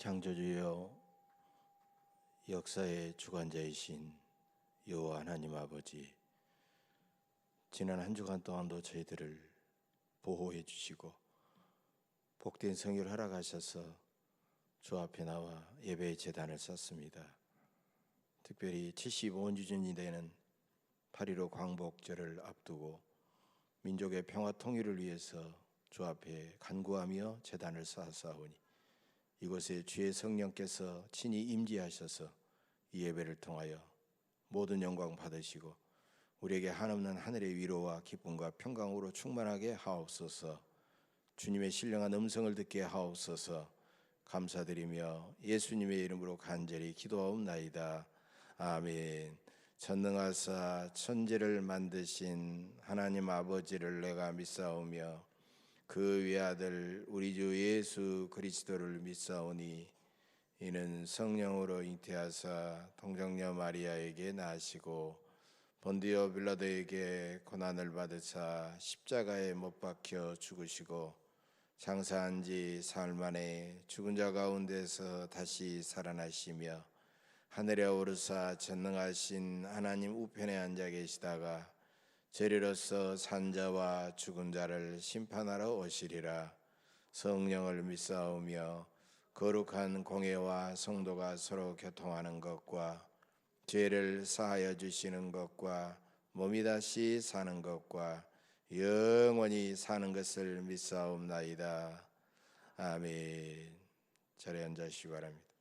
창조주여, 역사의 주관자이신 여호와 하나님 아버지, 지난 한 주간 동안도 저희들을 보호해 주시고 복된 성유를 허락하셔서 주 앞에 나와 예배의 제단을 쌓습니다. 특별히 75원 주전이 되는 8.15 광복절을 앞두고 민족의 평화 통일을 위해서 주 앞에 간구하며 제단을 쌓았사오니 이곳에 주의 성령께서 친히 임재하셔서 이 예배를 통하여 모든 영광 받으시고 우리에게 한없는 하늘의 위로와 기쁨과 평강으로 충만하게 하옵소서. 주님의 신령한 음성을 듣게 하옵소서. 감사드리며 예수님의 이름으로 간절히 기도하옵나이다. 아멘. 전능하사 천지를 만드신 하나님 아버지를 내가 믿사오며 그 외아들 우리 주 예수 그리스도를 믿사오니 이는 성령으로 잉태하사 동정녀 마리아에게 나시고 본디오 빌라도에게 고난을 받으사 십자가에 못 박혀 죽으시고 장사한 지 사흘 만에 죽은 자 가운데서 다시 살아나시며 하늘에 오르사 전능하신 하나님 우편에 앉아 계시다가 재리로서 산자와 죽은 자를 심판하러 오시리라. 성령을 믿사오며 거룩한 공회와 성도가 서로 교통하는 것과 죄를 사하여 주시는 것과 몸이 다시 사는 것과 영원히 사는 것을 믿사옵나이다. 아멘. 자리에 앉으시기 바랍니다.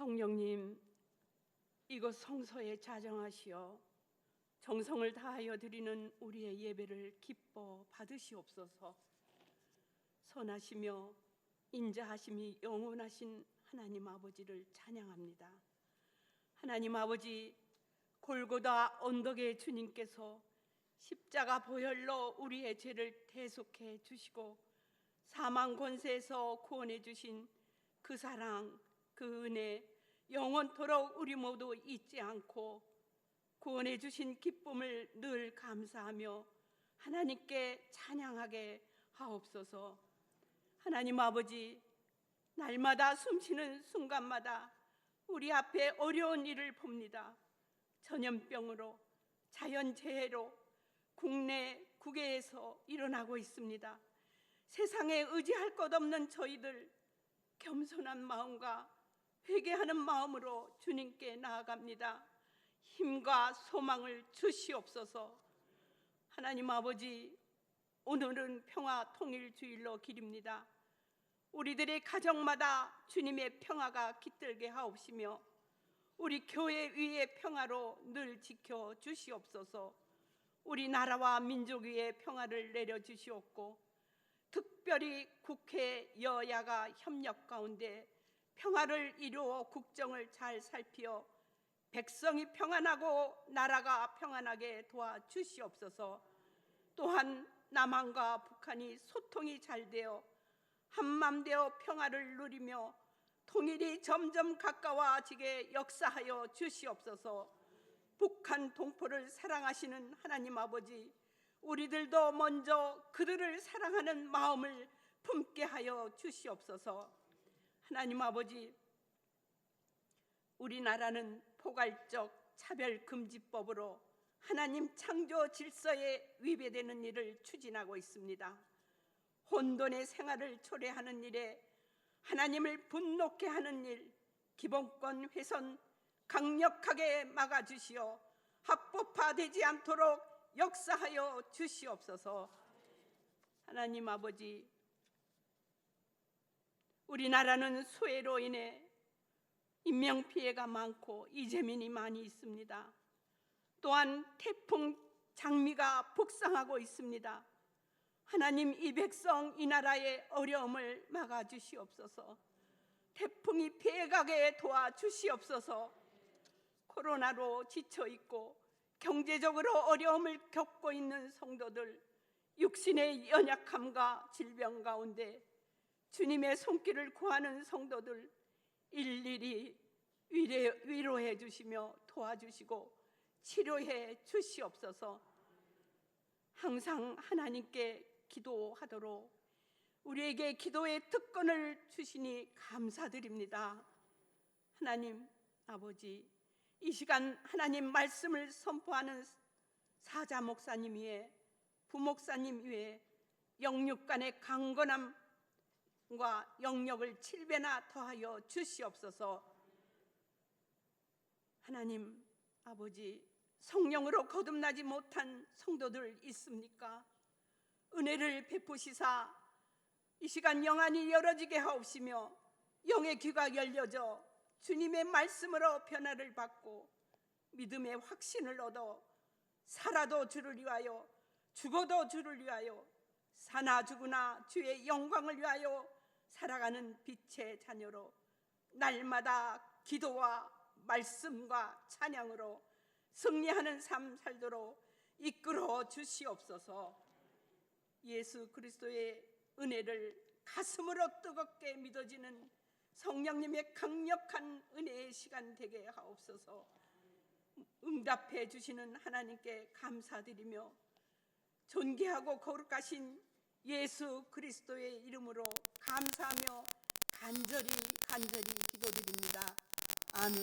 성령님, 이곳 성소에 자정하시어 정성을 다하여 드리는 우리의 예배를 기뻐 받으시옵소서. 선하시며 인자하심이 영원하신 하나님 아버지를 찬양합니다. 하나님 아버지, 골고다 언덕의 주님께서 십자가 보혈로 우리의 죄를 대속해 주시고 사망 권세에서 구원해 주신 그 사랑, 그 은혜 영원토록 우리 모두 잊지 않고 구원해 주신 기쁨을 늘 감사하며 하나님께 찬양하게 하옵소서. 하나님 아버지, 날마다 숨쉬는 순간마다 우리 앞에 어려운 일을 봅니다. 전염병으로, 자연재해로 국내 국외에서 일어나고 있습니다. 세상에 의지할 것 없는 저희들, 겸손한 마음과 회개하는 마음으로 주님께 나아갑니다. 힘과 소망을 주시옵소서. 하나님 아버지, 오늘은 평화 통일 주일로 기립니다. 우리들의 가정마다 주님의 평화가 깃들게 하옵시며 우리 교회 위의 평화로 늘 지켜 주시옵소서. 우리 나라와 민족 위에 평화를 내려 주시옵고 특별히 국회 여야가 협력 가운데 평화를 이루어 국정을 잘 살피어 백성이 평안하고 나라가 평안하게 도와주시옵소서. 또한 남한과 북한이 소통이 잘 되어 한맘되어 평화를 누리며 통일이 점점 가까워지게 역사하여 주시옵소서. 북한 동포를 사랑하시는 하나님 아버지, 우리들도 먼저 그들을 사랑하는 마음을 품게 하여 주시옵소서. 하나님 아버지, 우리나라는 포괄적 차별금지법으로 하나님 창조 질서에 위배되는 일을 추진하고 있습니다. 혼돈의 생활을 초래하는 일에 하나님을 분노케 하는 일, 기본권 훼손 강력하게 막아주시어 합법화되지 않도록 역사하여 주시옵소서. 하나님 아버지, 우리나라는 수해로 인해 인명피해가 많고 이재민이 많이 있습니다. 또한 태풍 장미가 북상하고 있습니다. 하나님, 이 백성 이 나라의 어려움을 막아주시옵소서. 태풍이 피해가게 도와주시옵소서. 코로나로 지쳐있고 경제적으로 어려움을 겪고 있는 성도들, 육신의 연약함과 질병 가운데 주님의 손길을 구하는 성도들 일일이 위로해 주시며 도와주시고 치료해 주시옵소서. 항상 하나님께 기도하도록 우리에게 기도의 특권을 주시니 감사드립니다. 하나님 아버지, 이 시간 하나님 말씀을 선포하는 사자 목사님 위에, 부목사님 위에 영육 간의 강건함과 영역을 7배나 더하여 주시옵소서. 하나님 아버지, 성령으로 거듭나지 못한 성도들 있습니까? 은혜를 베푸시사 이 시간 영안이 열어지게 하옵시며 영의 귀가 열려져 주님의 말씀으로 변화를 받고 믿음의 확신을 얻어 살아도 주를 위하여 죽어도 주를 위하여 사나 죽으나 주의 영광을 위하여 살아가는 빛의 자녀로 날마다 기도와 말씀과 찬양으로 승리하는 삶 살도록 이끌어 주시옵소서. 예수 그리스도의 은혜를 가슴으로 뜨겁게 믿어지는 성령님의 강력한 은혜의 시간 되게 하옵소서. 응답해 주시는 하나님께 감사드리며 존귀하고 거룩하신 예수 그리스도의 이름으로 감사하며 간절히 기도드립니다. 아멘.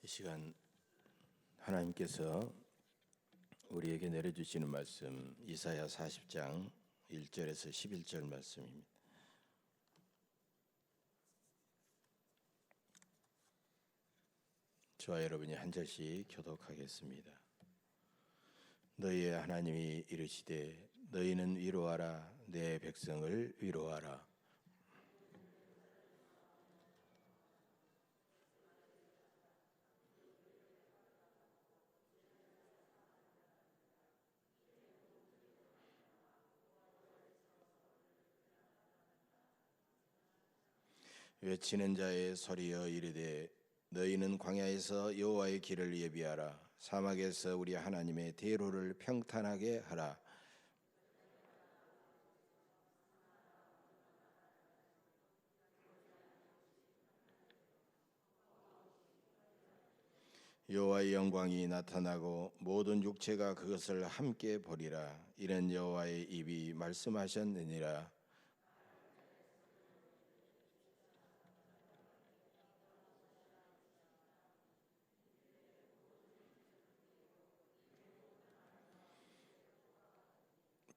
이 시간 하나님께서 우리에게 내려주시는 말씀, 이사야 40장 1절에서 11절 말씀입니다. 저와 여러분이 한 절씩 교독하겠습니다. 너희의 하나님이 이르시되 너희는 위로하라 내 백성을 위로하라. 외치는 자의 소리여 이르되 너희는 광야에서 여호와의 길을 예비하라. 사막에서 우리 하나님의 대로를 평탄하게 하라. 여호와의 영광이 나타나고 모든 육체가 그것을 함께 보리라. 이는 여호와의 입이 말씀하셨느니라.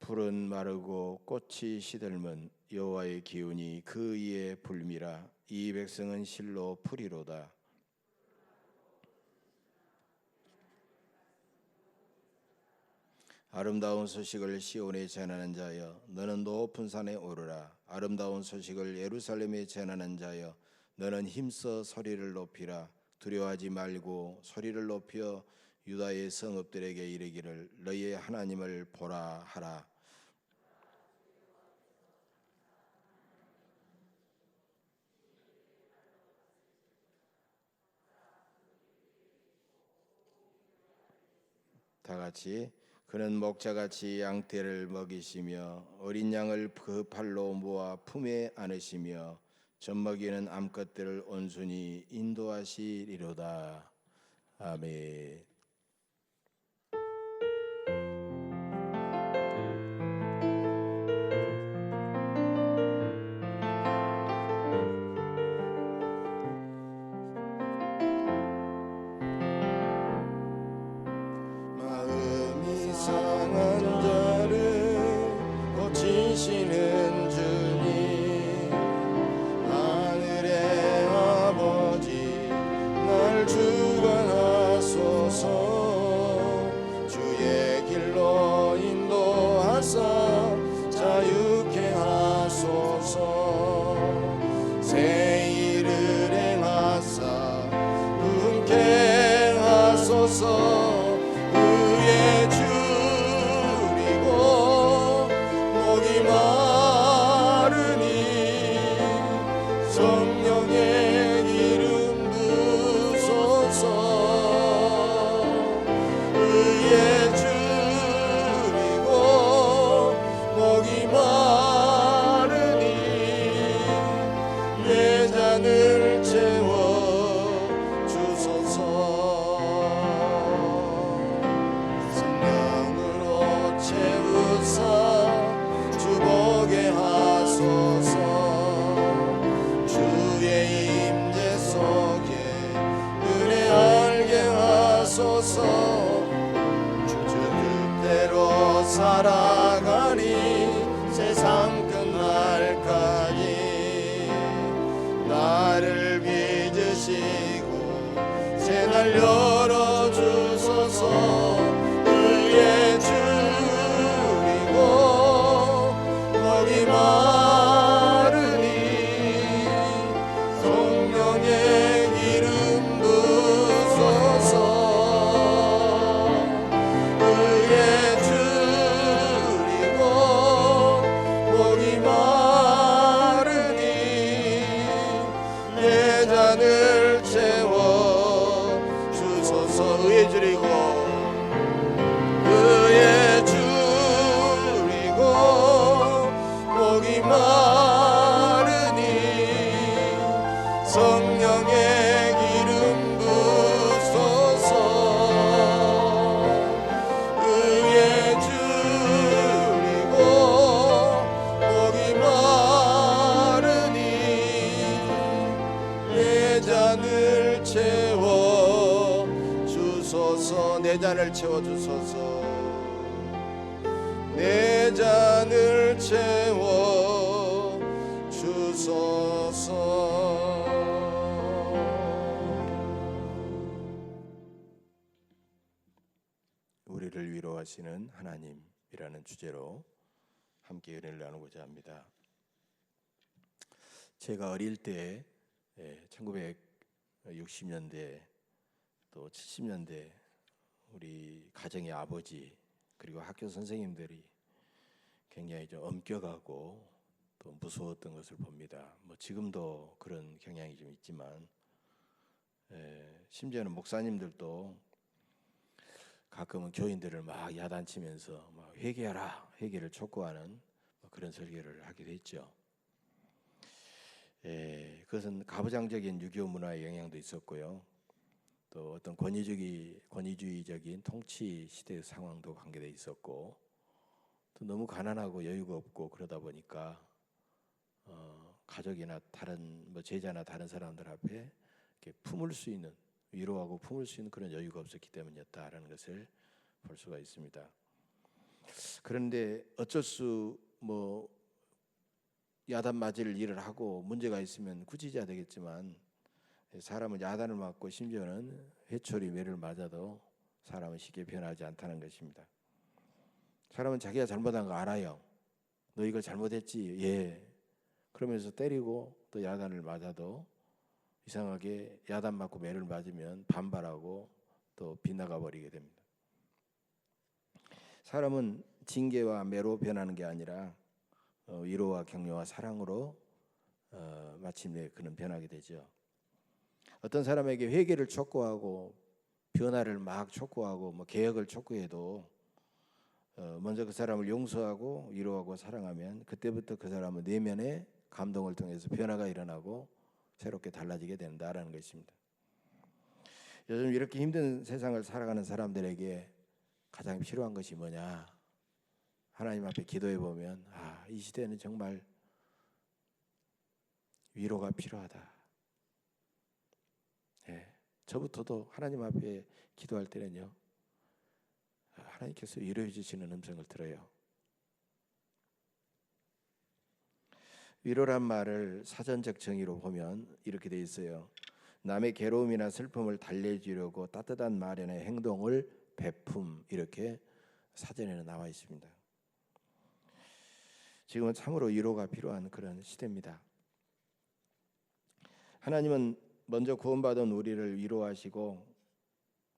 풀은 마르고 꽃이 시들면 여호와의 기운이 그 위에 불미라. 이 백성은 실로 풀이로다. 아름다운 소식을 시온에 전하는 자여 너는 높은 산에 오르라. 아름다운 소식을 예루살렘에 전하는 자여 너는 힘써 소리를 높이라. 두려워하지 말고 소리를 높여 유다의 성읍들에게 이르기를 너희의 하나님을 보라 하라. 다 같이 그는 목자같이 양떼를 먹이시며 어린 양을 그 팔로 모아 품에 안으시며 젖먹이는 암컷들을 온순히 인도하시리로다. 아멘. 마음이 상한 자를 고치시는 주님, 하늘의 아버지 날 주관하소서. 주의 길로 인도하사 자유케 하소서. 새 일을 행하사 흔쾌 하소서. 의에 줄이고 목이 마르니 성령의 기름 부소서. 의에 줄이고 목이 마르니 내 잔을 채워 주소서. 성령으로 채우사 주보게 하소서. 주의 임재 속에 은혜 알게 하소서. 주 뜻대로 살아가니 세상 끝날까지 나를 빚으시고 새날 열어주소서. 의에 줄이고 목이 마르니 성령의 기름 부소서. 의에 줄이고 목이 마르니 내 잔을 채워 주소서. 의에 줄이고 의에 줄이고 목이 마르니 성령의 기름 부소서. 의에 줄이고 목이 마르니 내 잔을 채워 주소서. 내 잔을 채워 주소서. 내 잔을 채워 주소서. 「 우리를 위로하시는 하나님이라는 주제로 함께 은혜를 나누고자 합니다. 제가 어릴 때 1960년대 또 70년대 우리 가정의 아버지 그리고 학교 선생님들이 굉장히 좀 엄격하고 또 무서웠던 것을 봅니다. 지금도 그런 경향이 좀 있지만 심지어는 목사님들도 가끔은 교인들을 막 야단치면서 막 회개하라, 회개를 촉구하는 그런 설교를 하기도 했죠. 그것은 가부장적인 유교 문화의 영향도 있었고요. 또 어떤 권위주의적인 통치 시대의 상황도 관계돼 있었고, 또 너무 가난하고 여유가 없고 그러다 보니까 가족이나 다른 제자나 다른 사람들 앞에 이렇게 품을 수 있는, 위로하고 품을 수 있는 그런 여유가 없었기 때문이었다라는 것을 볼 수가 있습니다. 그런데 어쩔 수 야단 맞을 일을 하고 문제가 있으면 꾸짖어야 되겠지만, 사람은 야단을 맞고 심지어는 회초리 매를 맞아도 사람은 쉽게 변하지 않다는 것입니다. 사람은 자기가 잘못한 거 알아요. 너 이걸 잘못했지? 예. 그러면서 때리고 또 야단을 맞아도 이상하게 야단 맞고 매를 맞으면 반발하고 또 빗나가 버리게 됩니다. 사람은 징계와 매로 변하는 게 아니라 위로와 격려와 사랑으로 마침내 그는 변하게 되죠. 어떤 사람에게 회개를 촉구하고 변화를 막 촉구하고 개혁을 촉구해도 먼저 그 사람을 용서하고 위로하고 사랑하면 그때부터 그 사람은 내면에 감동을 통해서 변화가 일어나고 새롭게 달라지게 된다라는 것입니다. 요즘 이렇게 힘든 세상을 살아가는 사람들에게 가장 필요한 것이 뭐냐? 하나님 앞에 기도해 보면 이 시대는 정말 위로가 필요하다. 저부터도 하나님 앞에 기도할 때는요, 하나님께서 위로해 주시는 음성을 들어요. 위로란 말을 사전적 정의로 보면 이렇게 돼 있어요. 남의 괴로움이나 슬픔을 달래주려고 따뜻한 말이나 행동을 베품, 이렇게 사전에는 나와 있습니다. 지금은 참으로 위로가 필요한 그런 시대입니다. 하나님은 먼저 구원받은 우리를 위로하시고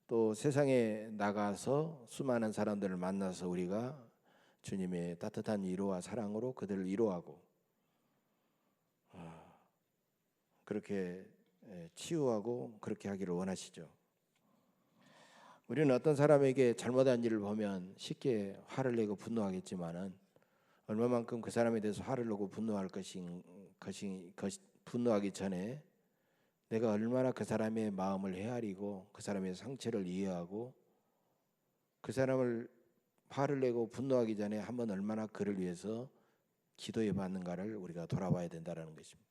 또 세상에 나가서 수많은 사람들을 만나서 우리가 주님의 따뜻한 위로와 사랑으로 그들을 위로하고 그렇게 치유하고 그렇게 하기를 원하시죠. 우리는 어떤 사람에게 잘못한 일을 보면 쉽게 화를 내고 분노하겠지만은 얼마만큼 그 사람에 대해서 화를 내고 분노할 분노하기 전에 내가 얼마나 그 사람의 마음을 헤아리고 그 사람의 상처를 이해하고 그 사람을 화를 내고 분노하기 전에 한번 얼마나 그를 위해서 기도해 봤는가를 우리가 돌아봐야 된다는 것입니다.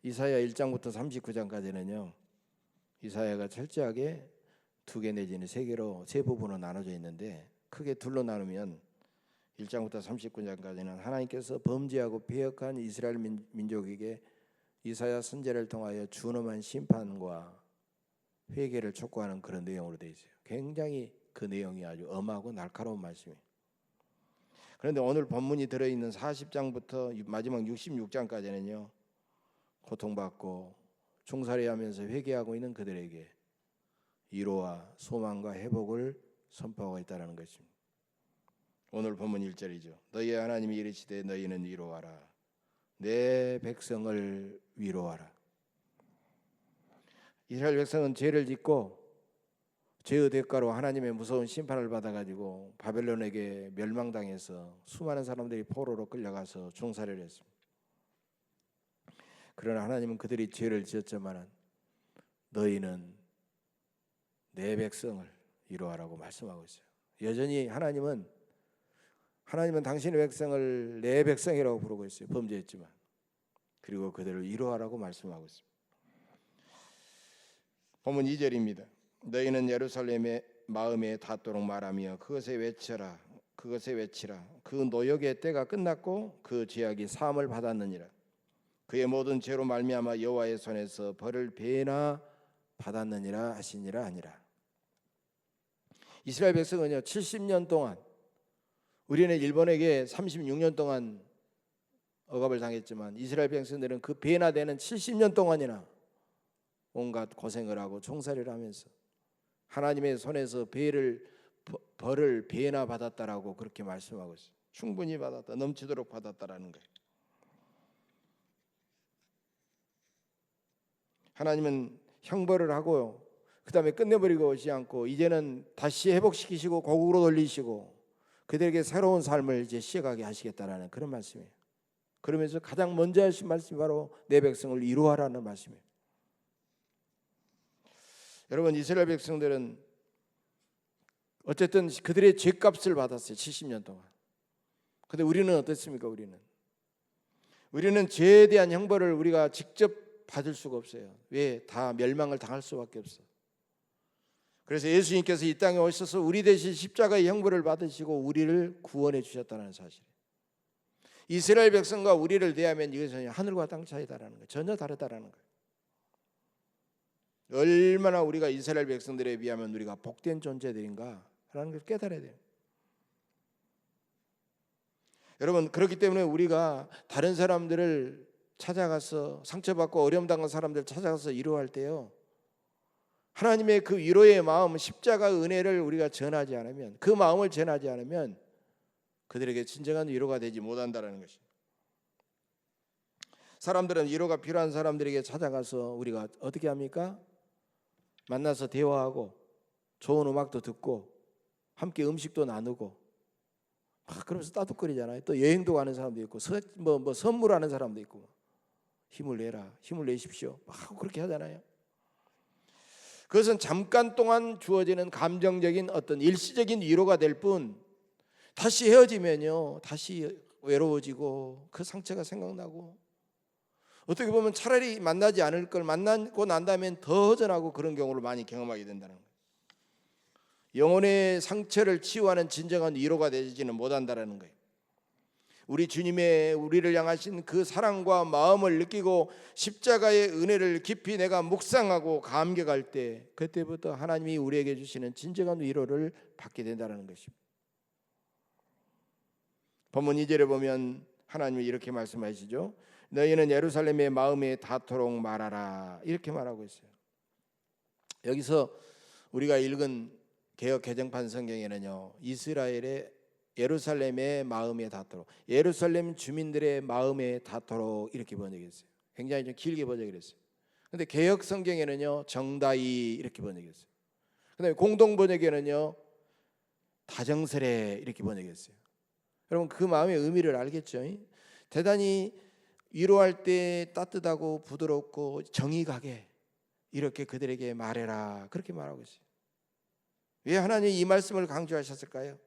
이사야 1장부터 39장까지는요, 이사야가 철저하게 2개 내지는 3개로 세 부분으로 나눠져 있는데, 크게 둘로 나누면 1장부터 39장까지는 하나님께서 범죄하고 배역한 이스라엘 민족에게 이사야 선지자를 통하여 준엄한 심판과 회개를 촉구하는 그런 내용으로 되어 있어요. 굉장히 그 내용이 아주 엄하고 날카로운 말씀이에요. 그런데 오늘 본문이 들어있는 40장부터 마지막 66장까지는요, 고통받고 종살이하면서 회개하고 있는 그들에게 위로와 소망과 회복을 선포하고 있다는 것입니다. 오늘 본문 1절이죠. 너희의 하나님이 이르시되 너희는 위로하라. 내 백성을 위로하라. 이스라엘 백성은 죄를 짓고 죄의 대가로 하나님의 무서운 심판을 받아가지고 바벨론에게 멸망당해서 수많은 사람들이 포로로 끌려가서 종살이를 했습니다. 그러나 하나님은 그들이 죄를 지었지만 너희는 내 백성을 위로하라고 말씀하고 있어요. 여전히 하나님은 당신의 백성을 내 백성이라고 부르고 있어요. 범죄했지만. 그리고 그들을 위로하라고 말씀하고 있습니다. 본문 2절입니다. 너희는 예루살렘의 마음에 닿도록 말하며 그것에 외치라. 그 노역의 때가 끝났고 그 죄악이 사함을 받았느니라. 그의 모든 죄로 말미암아 여호와의 손에서 벌을 배나 받았느니라 하시니라 아니라. 이스라엘 백성은요 70년 동안, 우리는 일본에게 36년 동안 억압을 당했지만 이스라엘 백성들은 그 배나 되는 70년 동안이나 온갖 고생을 하고 종살이를 하면서 하나님의 손에서 벌을 배나 받았다라고 그렇게 말씀하고 있어요. 충분히 받았다, 넘치도록 받았다라는 거예요. 하나님은 형벌을 하고요, 그 다음에 끝내버리고 오지 않고 이제는 다시 회복시키시고 고국으로 돌리시고 그들에게 새로운 삶을 이제 시작하게 하시겠다라는 그런 말씀이에요. 그러면서 가장 먼저 하신 말씀이 바로 내 백성을 이루하라는 말씀이에요. 여러분, 이스라엘 백성들은 어쨌든 그들의 죄값을 받았어요. 70년 동안. 근데 우리는 어떻습니까? 우리는 죄에 대한 형벌을 우리가 직접 받을 수가 없어요. 왜? 다 멸망을 당할 수밖에 없어. 그래서 예수님께서 이 땅에 오셔서 우리 대신 십자가의 형벌을 받으시고 우리를 구원해 주셨다는 사실. 이스라엘 백성과 우리를 대하면 이것은 하늘과 땅 차이다라는 거예요. 전혀 다르다라는 거예요. 얼마나 우리가 이스라엘 백성들에 비하면 우리가 복된 존재들인가 라는 걸 깨달아야 돼요. 여러분, 그렇기 때문에 우리가 다른 사람들을 찾아가서 상처받고 어려움 당한 사람들 찾아가서 위로할 때요, 하나님의 그 위로의 마음, 십자가 은혜를 우리가 전하지 않으면, 그 마음을 전하지 않으면 그들에게 진정한 위로가 되지 못한다는 것이에요. 사람들은 위로가 필요한 사람들에게 찾아가서 우리가 어떻게 합니까? 만나서 대화하고 좋은 음악도 듣고 함께 음식도 나누고 막 그러면서 따뜻거리잖아요. 또 여행도 가는 사람도 있고 뭐 선물하는 사람도 있고, 힘을 내라, 힘을 내십시오 막 그렇게 하잖아요. 그것은 잠깐 동안 주어지는 감정적인 어떤 일시적인 위로가 될 뿐, 다시 헤어지면요 다시 외로워지고 그 상처가 생각나고, 어떻게 보면 차라리 만나지 않을 걸 만나고 난 다음엔 더 허전하고 그런 경우를 많이 경험하게 된다는 거예요. 영혼의 상처를 치유하는 진정한 위로가 되지는 못한다는 거예요. 우리 주님의 우리를 향하신 그 사랑과 마음을 느끼고 십자가의 은혜를 깊이 내가 묵상하고 감격할 때, 그때부터 하나님이 우리에게 주시는 진정한 위로를 받게 된다는 것입니다. 본문 2절에 보면 하나님이 이렇게 말씀하시죠. 너희는 예루살렘의 마음에 닿도록 말하라, 이렇게 말하고 있어요. 여기서 우리가 읽은 개역 개정판 성경에는요, 이스라엘의 예루살렘의 마음에 닿도록, 예루살렘 주민들의 마음에 닿도록 이렇게 번역했어요. 굉장히 좀 길게 번역했어요. 근데 개역 성경에는요 정다이 이렇게 번역했어요. 그다음에 공동 번역에는요 다정스레 이렇게 번역했어요. 여러분, 그 마음의 의미를 알겠죠? 대단히 위로할 때 따뜻하고 부드럽고 정이 가게 이렇게 그들에게 말해라, 그렇게 말하고 있어요. 왜 하나님이 이 말씀을 강조하셨을까요?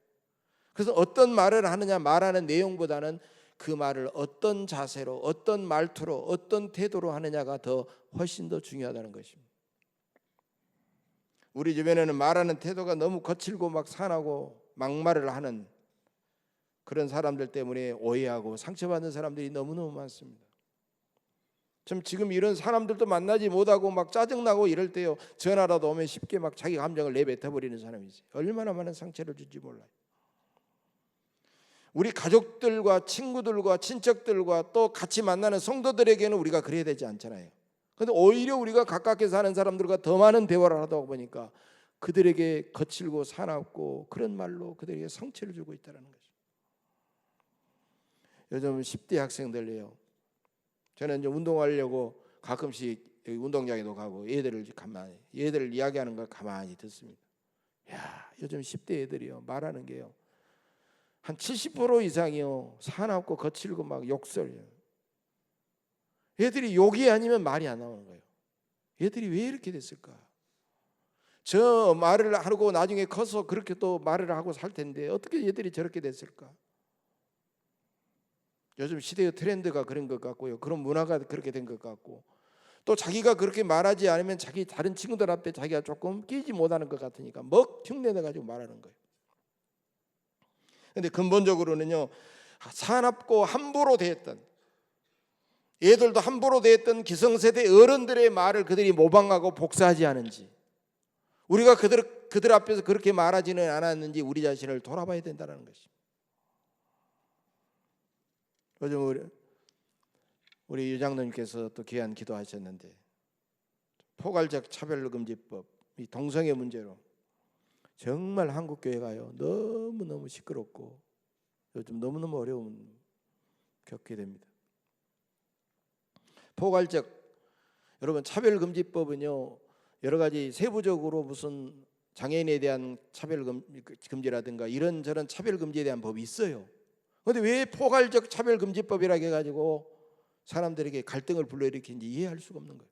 그래서 어떤 말을 하느냐, 말하는 내용보다는 그 말을 어떤 자세로, 어떤 말투로, 어떤 태도로 하느냐가 더 훨씬 더 중요하다는 것입니다. 우리 주변에는 말하는 태도가 너무 거칠고 막 산하고 막말을 하는 그런 사람들 때문에 오해하고 상처받는 사람들이 너무너무 많습니다. 좀 지금 이런 사람들도 만나지 못하고 막 짜증나고 이럴 때요, 전화라도 오면 쉽게 막 자기 감정을 내뱉어버리는 사람이지 얼마나 많은 상처를 줄지 몰라요. 우리 가족들과 친구들과 친척들과 또 같이 만나는 성도들에게는 우리가 그래야 되지 않잖아요. 그런데 오히려 우리가 가깝게 사는 사람들과 더 많은 대화를 하다 보니까 그들에게 거칠고 사납고 그런 말로 그들에게 상처를 주고 있다는 거죠. 요즘 10대 학생들이요, 저는 이제 운동하려고 가끔씩 여기 운동장에도 가고 얘들을 이야기하는 걸 가만히 듣습니다. 야, 요즘 10대 애들이요 말하는 게요 한 70% 이상이요 사납고 거칠고 막 욕설이에요. 얘들이 욕이 아니면 말이 안 나오는 거예요. 얘들이 왜 이렇게 됐을까? 저 말을 하고 나중에 커서 그렇게 또 말을 하고 살 텐데 어떻게 얘들이 저렇게 됐을까? 요즘 시대의 트렌드가 그런 것 같고요, 그런 문화가 그렇게 된 것 같고, 또 자기가 그렇게 말하지 않으면 자기 다른 친구들 앞에 자기가 조금 끼지 못하는 것 같으니까 먹 흉내내가지고 말하는 거예요. 그런데 근본적으로는요, 사납고 함부로 대했던, 얘들도 함부로 대했던 기성세대 어른들의 말을 그들이 모방하고 복사하지 않은지, 우리가 그들 앞에서 그렇게 말하지는 않았는지 우리 자신을 돌아봐야 된다는 것입니다. 요즘 우리 유장로님께서 또 귀한 기도하셨는데, 포괄적 차별금지법, 이 동성애 문제로 정말 한국 교회가요 너무너무 시끄럽고 요즘 너무너무 어려움 겪게 됩니다. 포괄적, 여러분 차별금지법은요 여러 가지 세부적으로 무슨 장애인에 대한 차별금지라든가 이런저런 차별금지에 대한 법이 있어요. 그런데 왜 포괄적 차별금지법이라 해가지고 사람들에게 갈등을 불러일으키는지 이해할 수가 없는 거예요.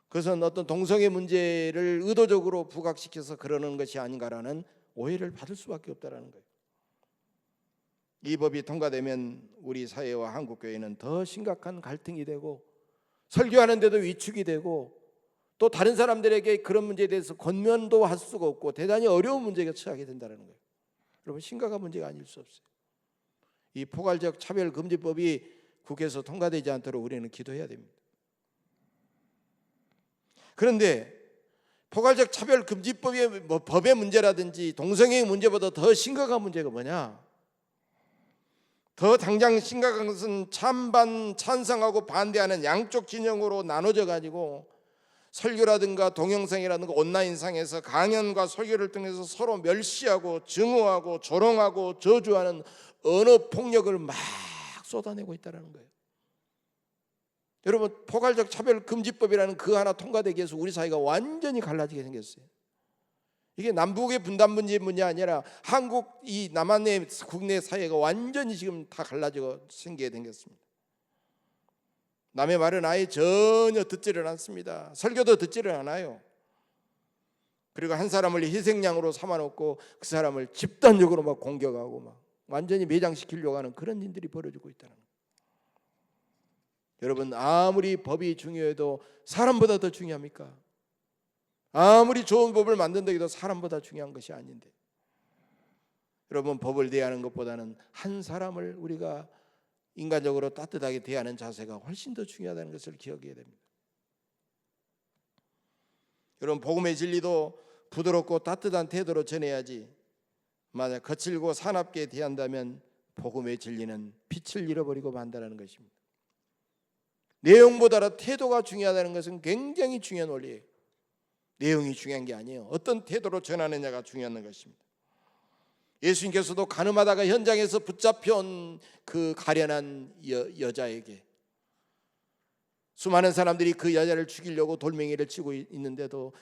그것은 어떤 동성애 문제를 의도적으로 부각시켜서 그러는 것이 아닌가라는 오해를 받을 수밖에 없다는 거예요. 이 법이 통과되면 우리 사회와 한국교회는 더 심각한 갈등이 되고 설교하는데도 위축이 되고 또 다른 사람들에게 그런 문제에 대해서 권면도 할 수가 없고 대단히 어려운 문제가 처하게 된다는 거예요. 여러분, 심각한 문제가 아닐 수 없어요. 이 포괄적 차별금지법이 국회에서 통과되지 않도록 우리는 기도해야 됩니다. 그런데 포괄적 차별금지법의 법의 문제라든지 동성애 문제보다 더 심각한 문제가 뭐냐? 더 당장 심각한 것은 찬반, 찬성하고 반대하는 양쪽 진영으로 나눠져 가지고 설교라든가 동영상이라든가 온라인상에서 강연과 설교를 통해서 서로 멸시하고 증오하고 조롱하고 저주하는 언어 폭력을 막 쏟아내고 있다는 거예요. 여러분, 포괄적 차별금지법이라는 그 하나 통과되기 위해서 우리 사회가 완전히 갈라지게 생겼어요. 이게 남북의 분단 문제 아니라 한국 이 남한의 국내 사회가 완전히 지금 다 갈라지고 생기게 생겼습니다. 남의 말은 아예 전혀 듣지를 않습니다. 설교도 듣지를 않아요. 그리고 한 사람을 희생양으로 삼아놓고 그 사람을 집단적으로 막 공격하고 막 완전히 매장시키려고 하는 그런 일들이 벌어지고 있다는 거예요. 여러분, 아무리 법이 중요해도 사람보다 더 중요합니까? 아무리 좋은 법을 만든다 해도 사람보다 중요한 것이 아닌데, 여러분, 법을 대하는 것보다는 한 사람을 우리가 인간적으로 따뜻하게 대하는 자세가 훨씬 더 중요하다는 것을 기억해야 됩니다. 여러분, 복음의 진리도 부드럽고 따뜻한 태도로 전해야지, 만약 거칠고 사납게 대한다면 복음의 진리는 빛을 잃어버리고 만다는 것입니다. 내용보다 태도가 중요하다는 것은 굉장히 중요한 원리예요. 내용이 중요한 게 아니에요. 어떤 태도로 전하느냐가 중요한 것입니다. 예수님께서도 가늠하다가 현장에서 붙잡혀온 그 가련한 여자에게 수많은 사람들이 그 여자를 죽이려고 돌멩이를 치고 있는데도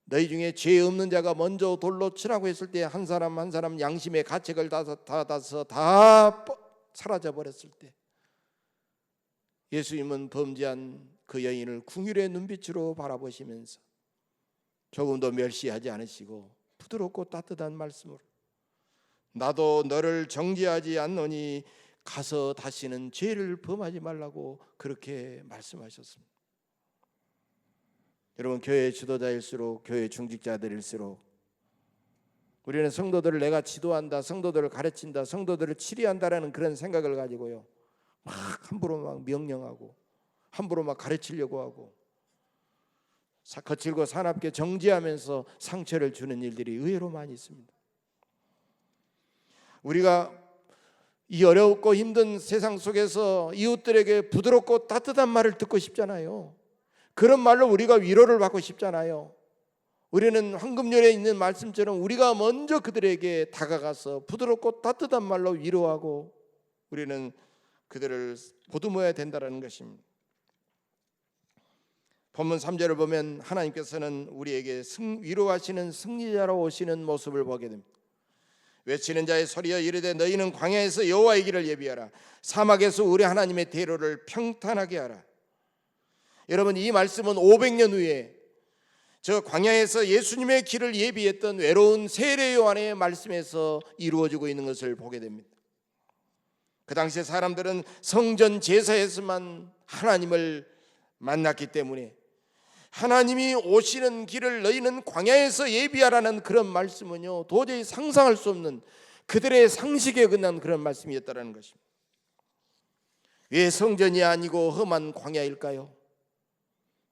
너희 중에 죄 없는 자가 먼저 돌로 치라고 했을 때 한 사람 한 사람 양심의 가책을 닫아서 다 사라져 버렸을 때 예수님은 범죄한 그 여인을 궁율의 눈빛으로 바라보시면서 조금도 멸시하지 않으시고 부드럽고 따뜻한 말씀으로 나도 너를 정죄하지 않노니 가서 다시는 죄를 범하지 말라고 그렇게 말씀하셨습니다. 여러분, 교회 지도자일수록 교회 중직자들일수록 우리는 성도들을 내가 지도한다, 성도들을 가르친다, 성도들을 치리한다라는 그런 생각을 가지고요 막 함부로 막 명령하고 함부로 막 가르치려고 하고 거칠고 사납게 정죄하면서 상처를 주는 일들이 의외로 많이 있습니다. 우리가 이 어렵고 힘든 세상 속에서 이웃들에게 부드럽고 따뜻한 말을 듣고 싶잖아요. 그런 말로 우리가 위로를 받고 싶잖아요. 우리는 황금률에 있는 말씀처럼 우리가 먼저 그들에게 다가가서 부드럽고 따뜻한 말로 위로하고 우리는 그들을 보듬어야 된다는 것입니다. 본문 3절을 보면 하나님께서는 우리에게 위로하시는 승리자로 오시는 모습을 보게 됩니다. 외치는 자의 소리여 이르되 너희는 광야에서 여호와의 길을 예비하라, 사막에서 우리 하나님의 대로를 평탄하게 하라. 여러분, 이 말씀은 500년 후에 저 광야에서 예수님의 길을 예비했던 외로운 세례 요한의 말씀에서 이루어지고 있는 것을 보게 됩니다. 그 당시에 사람들은 성전 제사에서만 하나님을 만났기 때문에 하나님이 오시는 길을 너희는 광야에서 예비하라는 그런 말씀은요 도저히 상상할 수 없는 그들의 상식에 어긋난 그런 말씀이었다는 것입니다. 왜 성전이 아니고 험한 광야일까요?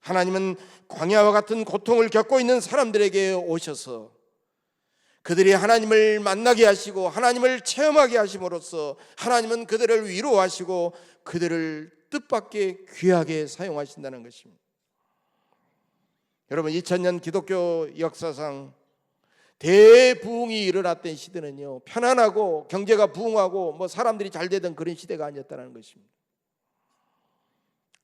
하나님은 광야와 같은 고통을 겪고 있는 사람들에게 오셔서 그들이 하나님을 만나게 하시고 하나님을 체험하게 하심으로써 하나님은 그들을 위로하시고 그들을 뜻밖의 귀하게 사용하신다는 것입니다. 여러분, 2000년 기독교 역사상 대부흥이 일어났던 시대는요, 편안하고 경제가 부흥하고 사람들이 잘 되던 그런 시대가 아니었다는 것입니다.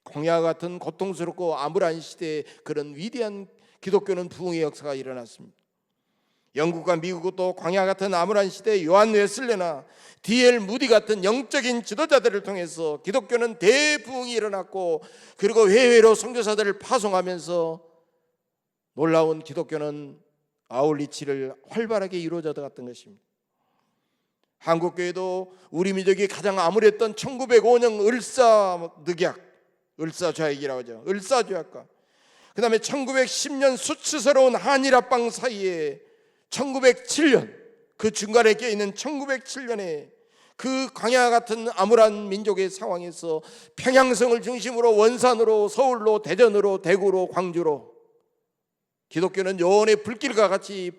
광야 같은 고통스럽고 암울한 시대에 그런 위대한 기독교는 부흥의 역사가 일어났습니다. 영국과 미국도 광야 같은 암울한 시대에 요한 웨슬레나 D.L. 무디 같은 영적인 지도자들을 통해서 기독교는 대부흥이 일어났고, 그리고 해외로 선교사들을 파송하면서 놀라운 기독교는 아울리치를 활발하게 이루어져 갔던 것입니다. 한국교회도 우리 민족이 가장 암울했던 1905년 을사좌약이라고 하죠. 을사좌약과 그 다음에 1910년 수치스러운 한일합방 사이에 1907년, 그 중간에 껴있는 1907년에 그 광야 같은 암울한 민족의 상황에서 평양성을 중심으로 원산으로, 서울로, 대전으로, 대구로, 광주로 기독교는 영원의 불길과 같이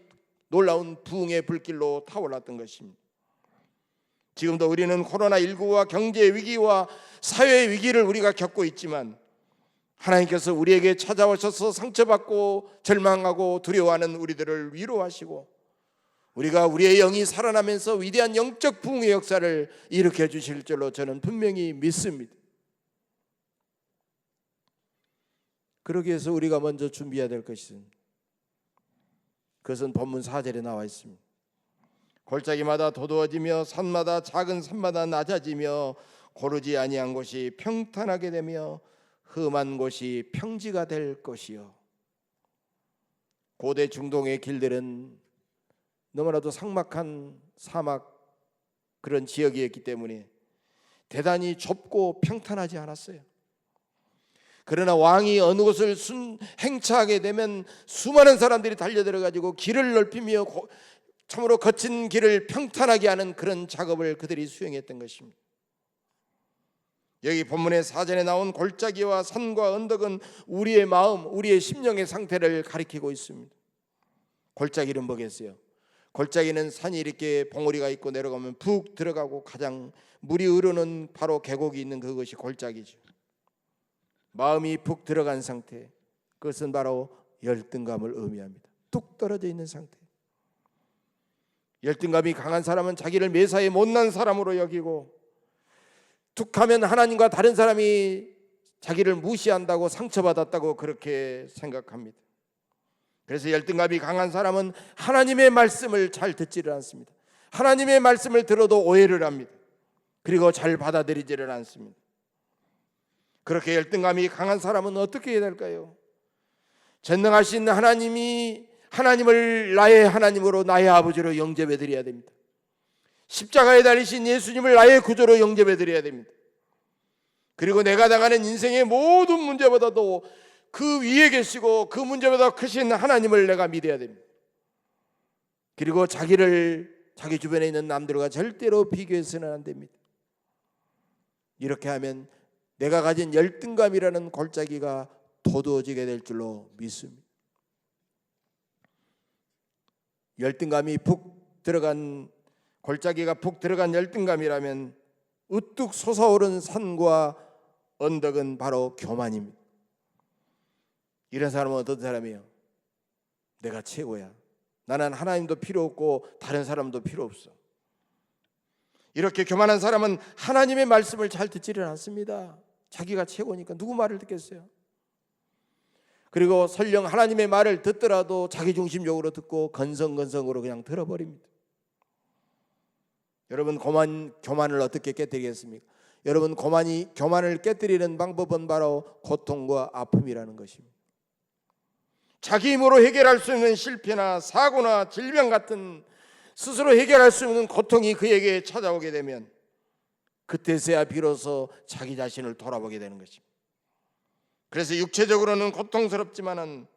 놀라운 부흥의 불길로 타올랐던 것입니다. 지금도 우리는 코로나19와 경제 위기와 사회 위기를 우리가 겪고 있지만 하나님께서 우리에게 찾아오셔서 상처받고 절망하고 두려워하는 우리들을 위로하시고 우리가 우리의 영이 살아나면서 위대한 영적 부흥의 역사를 일으켜 주실 줄로 저는 분명히 믿습니다. 그러기 위해서 우리가 먼저 준비해야 될 것은, 그것은 본문 4절에 나와 있습니다. 골짜기마다 도두어지며 산마다 작은 산마다 낮아지며 고르지 아니한 곳이 평탄하게 되며 험한 곳이 평지가 될 것이요. 고대 중동의 길들은 너무나도 삭막한 사막 그런 지역이었기 때문에 대단히 좁고 평탄하지 않았어요. 그러나 왕이 어느 곳을 행차하게 되면 수많은 사람들이 달려들어가지고 길을 넓히며 참으로 거친 길을 평탄하게 하는 그런 작업을 그들이 수행했던 것입니다. 여기 본문의 사전에 나온 골짜기와 산과 언덕은 우리의 마음, 우리의 심령의 상태를 가리키고 있습니다. 골짜기는 뭐겠어요? 골짜기는 산이 이렇게 봉우리가 있고 내려가면 푹 들어가고 가장 물이 흐르는 바로 계곡이 있는 그것이 골짜기죠. 마음이 푹 들어간 상태, 그것은 바로 열등감을 의미합니다. 뚝 떨어져 있는 상태. 열등감이 강한 사람은 자기를 매사에 못난 사람으로 여기고, 툭하면 하나님과 다른 사람이 자기를 무시한다고 상처받았다고 그렇게 생각합니다. 그래서 열등감이 강한 사람은 하나님의 말씀을 잘 듣지를 않습니다. 하나님의 말씀을 들어도 오해를 합니다. 그리고 잘 받아들이지를 않습니다. 그렇게 열등감이 강한 사람은 어떻게 해야 될까요? 전능하신 하나님을 나의 하나님으로, 나의 아버지로 영접해 드려야 됩니다. 십자가에 달리신 예수님을 나의 구조로 영접해 드려야 됩니다. 그리고 내가 당하는 인생의 모든 문제보다도 그 위에 계시고 그 문제보다 크신 하나님을 내가 믿어야 됩니다. 그리고 자기 주변에 있는 남들과 절대로 비교해서는 안 됩니다. 이렇게 하면 내가 가진 열등감이라는 골짜기가 도두어지게 될 줄로 믿습니다. 열등감이 골짜기가 푹 들어간 열등감이라면 우뚝 솟아오른 산과 언덕은 바로 교만입니다. 이런 사람은 어떤 사람이에요? 내가 최고야. 나는 하나님도 필요 없고 다른 사람도 필요 없어. 이렇게 교만한 사람은 하나님의 말씀을 잘 듣지를 않습니다. 자기가 최고니까 누구 말을 듣겠어요? 그리고 설령 하나님의 말을 듣더라도 자기중심적으로 듣고 건성건성으로 그냥 들어버립니다. 여러분, 교만을 어떻게 깨뜨리겠습니까? 여러분, 교만을 깨뜨리는 방법은 바로 고통과 아픔이라는 것입니다. 자기 힘으로 해결할 수 있는 실패나 사고나 질병 같은 스스로 해결할 수 없는 고통이 그에게 찾아오게 되면 그때서야 비로소 자기 자신을 돌아보게 되는 것입니다. 그래서 육체적으로는 고통스럽지만은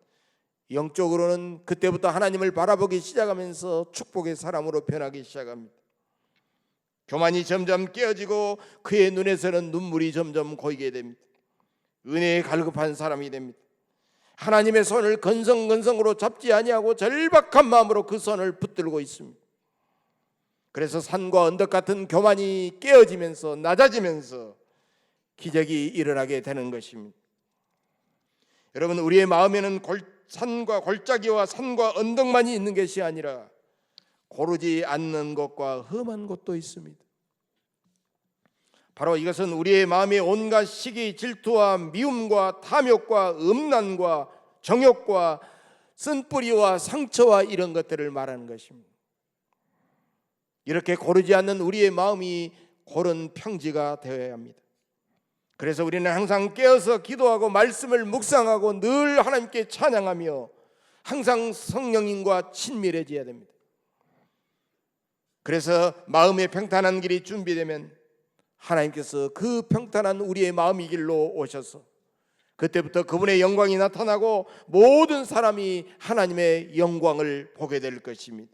영적으로는 그때부터 하나님을 바라보기 시작하면서 축복의 사람으로 변하기 시작합니다. 교만이 점점 깨어지고 그의 눈에서는 눈물이 점점 고이게 됩니다. 은혜에 갈급한 사람이 됩니다. 하나님의 손을 건성건성으로 잡지 아니하고 절박한 마음으로 그 손을 붙들고 있습니다. 그래서 산과 언덕 같은 교만이 깨어지면서 낮아지면서 기적이 일어나게 되는 것입니다. 여러분, 우리의 마음에는 산과 골짜기와 산과 언덕만이 있는 것이 아니라 고르지 않는 것과 험한 것도 있습니다. 바로 이것은 우리의 마음에 온갖 시기, 질투와 미움과 탐욕과 음란과 정욕과 쓴뿌리와 상처와 이런 것들을 말하는 것입니다. 이렇게 고르지 않는 우리의 마음이 고른 평지가 되어야 합니다. 그래서 우리는 항상 깨어서 기도하고 말씀을 묵상하고 늘 하나님께 찬양하며 항상 성령님과 친밀해져야 됩니다. 그래서 마음의 평탄한 길이 준비되면 하나님께서 그 평탄한 우리의 마음의 길로 오셔서 그때부터 그분의 영광이 나타나고 모든 사람이 하나님의 영광을 보게 될 것입니다.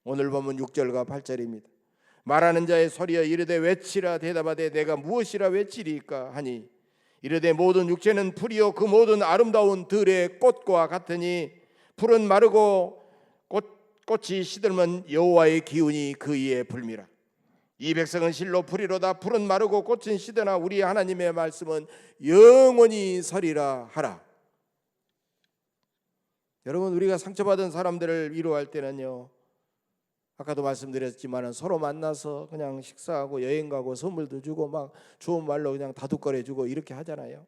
오늘 본문 6절과 8절입니다. 말하는 자의 소리여 이르되 외치라. 대답하되 내가 무엇이라 외치리까 하니 이르되 모든 육체는 풀이요 그 모든 아름다운 들의 꽃과 같으니 풀은 마르고 꽃이 시들면 여호와의 기운이 그 위에 불미라. 이 백성은 실로 풀이로다. 풀은 마르고 꽃은 시드나 우리 하나님의 말씀은 영원히 서리라 하라. 여러분, 우리가 상처받은 사람들을 위로할 때는요, 아까도 말씀드렸지만 서로 만나서 그냥 식사하고 여행 가고 선물도 주고 막 좋은 말로 그냥 다독거려 주고 이렇게 하잖아요.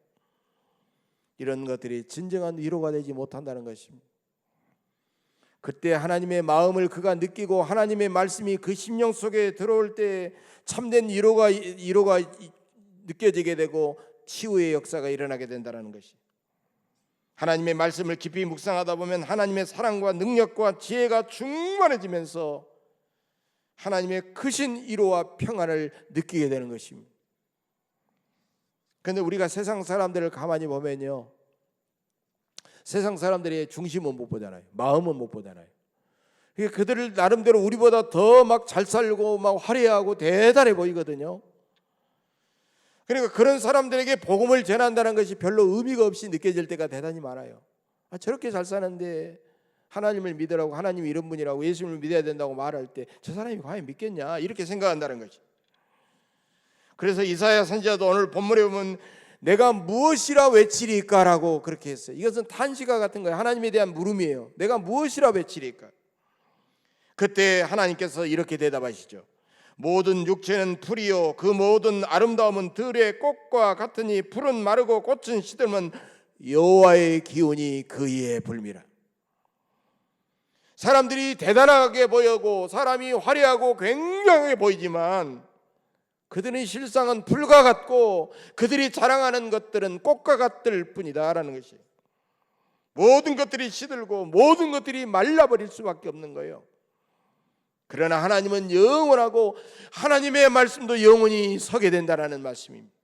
이런 것들이 진정한 위로가 되지 못한다는 것입니다. 그때 하나님의 마음을 그가 느끼고 하나님의 말씀이 그 심령 속에 들어올 때 참된 위로가 느껴지게 되고 치유의 역사가 일어나게 된다는 것이. 하나님의 말씀을 깊이 묵상하다 보면 하나님의 사랑과 능력과 지혜가 충만해지면서 하나님의 크신 위로와 평안을 느끼게 되는 것입니다. 그런데 우리가 세상 사람들을 가만히 보면요, 세상 사람들의 중심은 못 보잖아요. 마음은 못 보잖아요. 그들을 나름대로 우리보다 더 막 잘 살고 막 화려하고 대단해 보이거든요. 그러니까 그런 사람들에게 복음을 전한다는 것이 별로 의미가 없이 느껴질 때가 대단히 많아요. 저렇게 잘 사는데 하나님을 믿으라고, 하나님이 이런 분이라고, 예수님을 믿어야 된다고 말할 때 저 사람이 과연 믿겠냐 이렇게 생각한다는 거지. 그래서 이사야 선지자도 오늘 본문에 보면 내가 무엇이라 외치리까라고 그렇게 했어요. 이것은 탄식과 같은 거예요. 하나님에 대한 물음이에요. 내가 무엇이라 외치리까. 그때 하나님께서 이렇게 대답하시죠. 모든 육체는 풀이요 그 모든 아름다움은 들의 꽃과 같으니 풀은 마르고 꽃은 시들면 여호와의 기운이 그 위에 불미라. 사람들이 대단하게 보이고 사람이 화려하고 굉장하게 보이지만 그들은 실상은 풀과 같고 그들이 자랑하는 것들은 꽃과 같을 뿐이다라는 것이. 모든 것들이 시들고 모든 것들이 말라버릴 수밖에 없는 거예요. 그러나 하나님은 영원하고 하나님의 말씀도 영원히 서게 된다는 말씀입니다.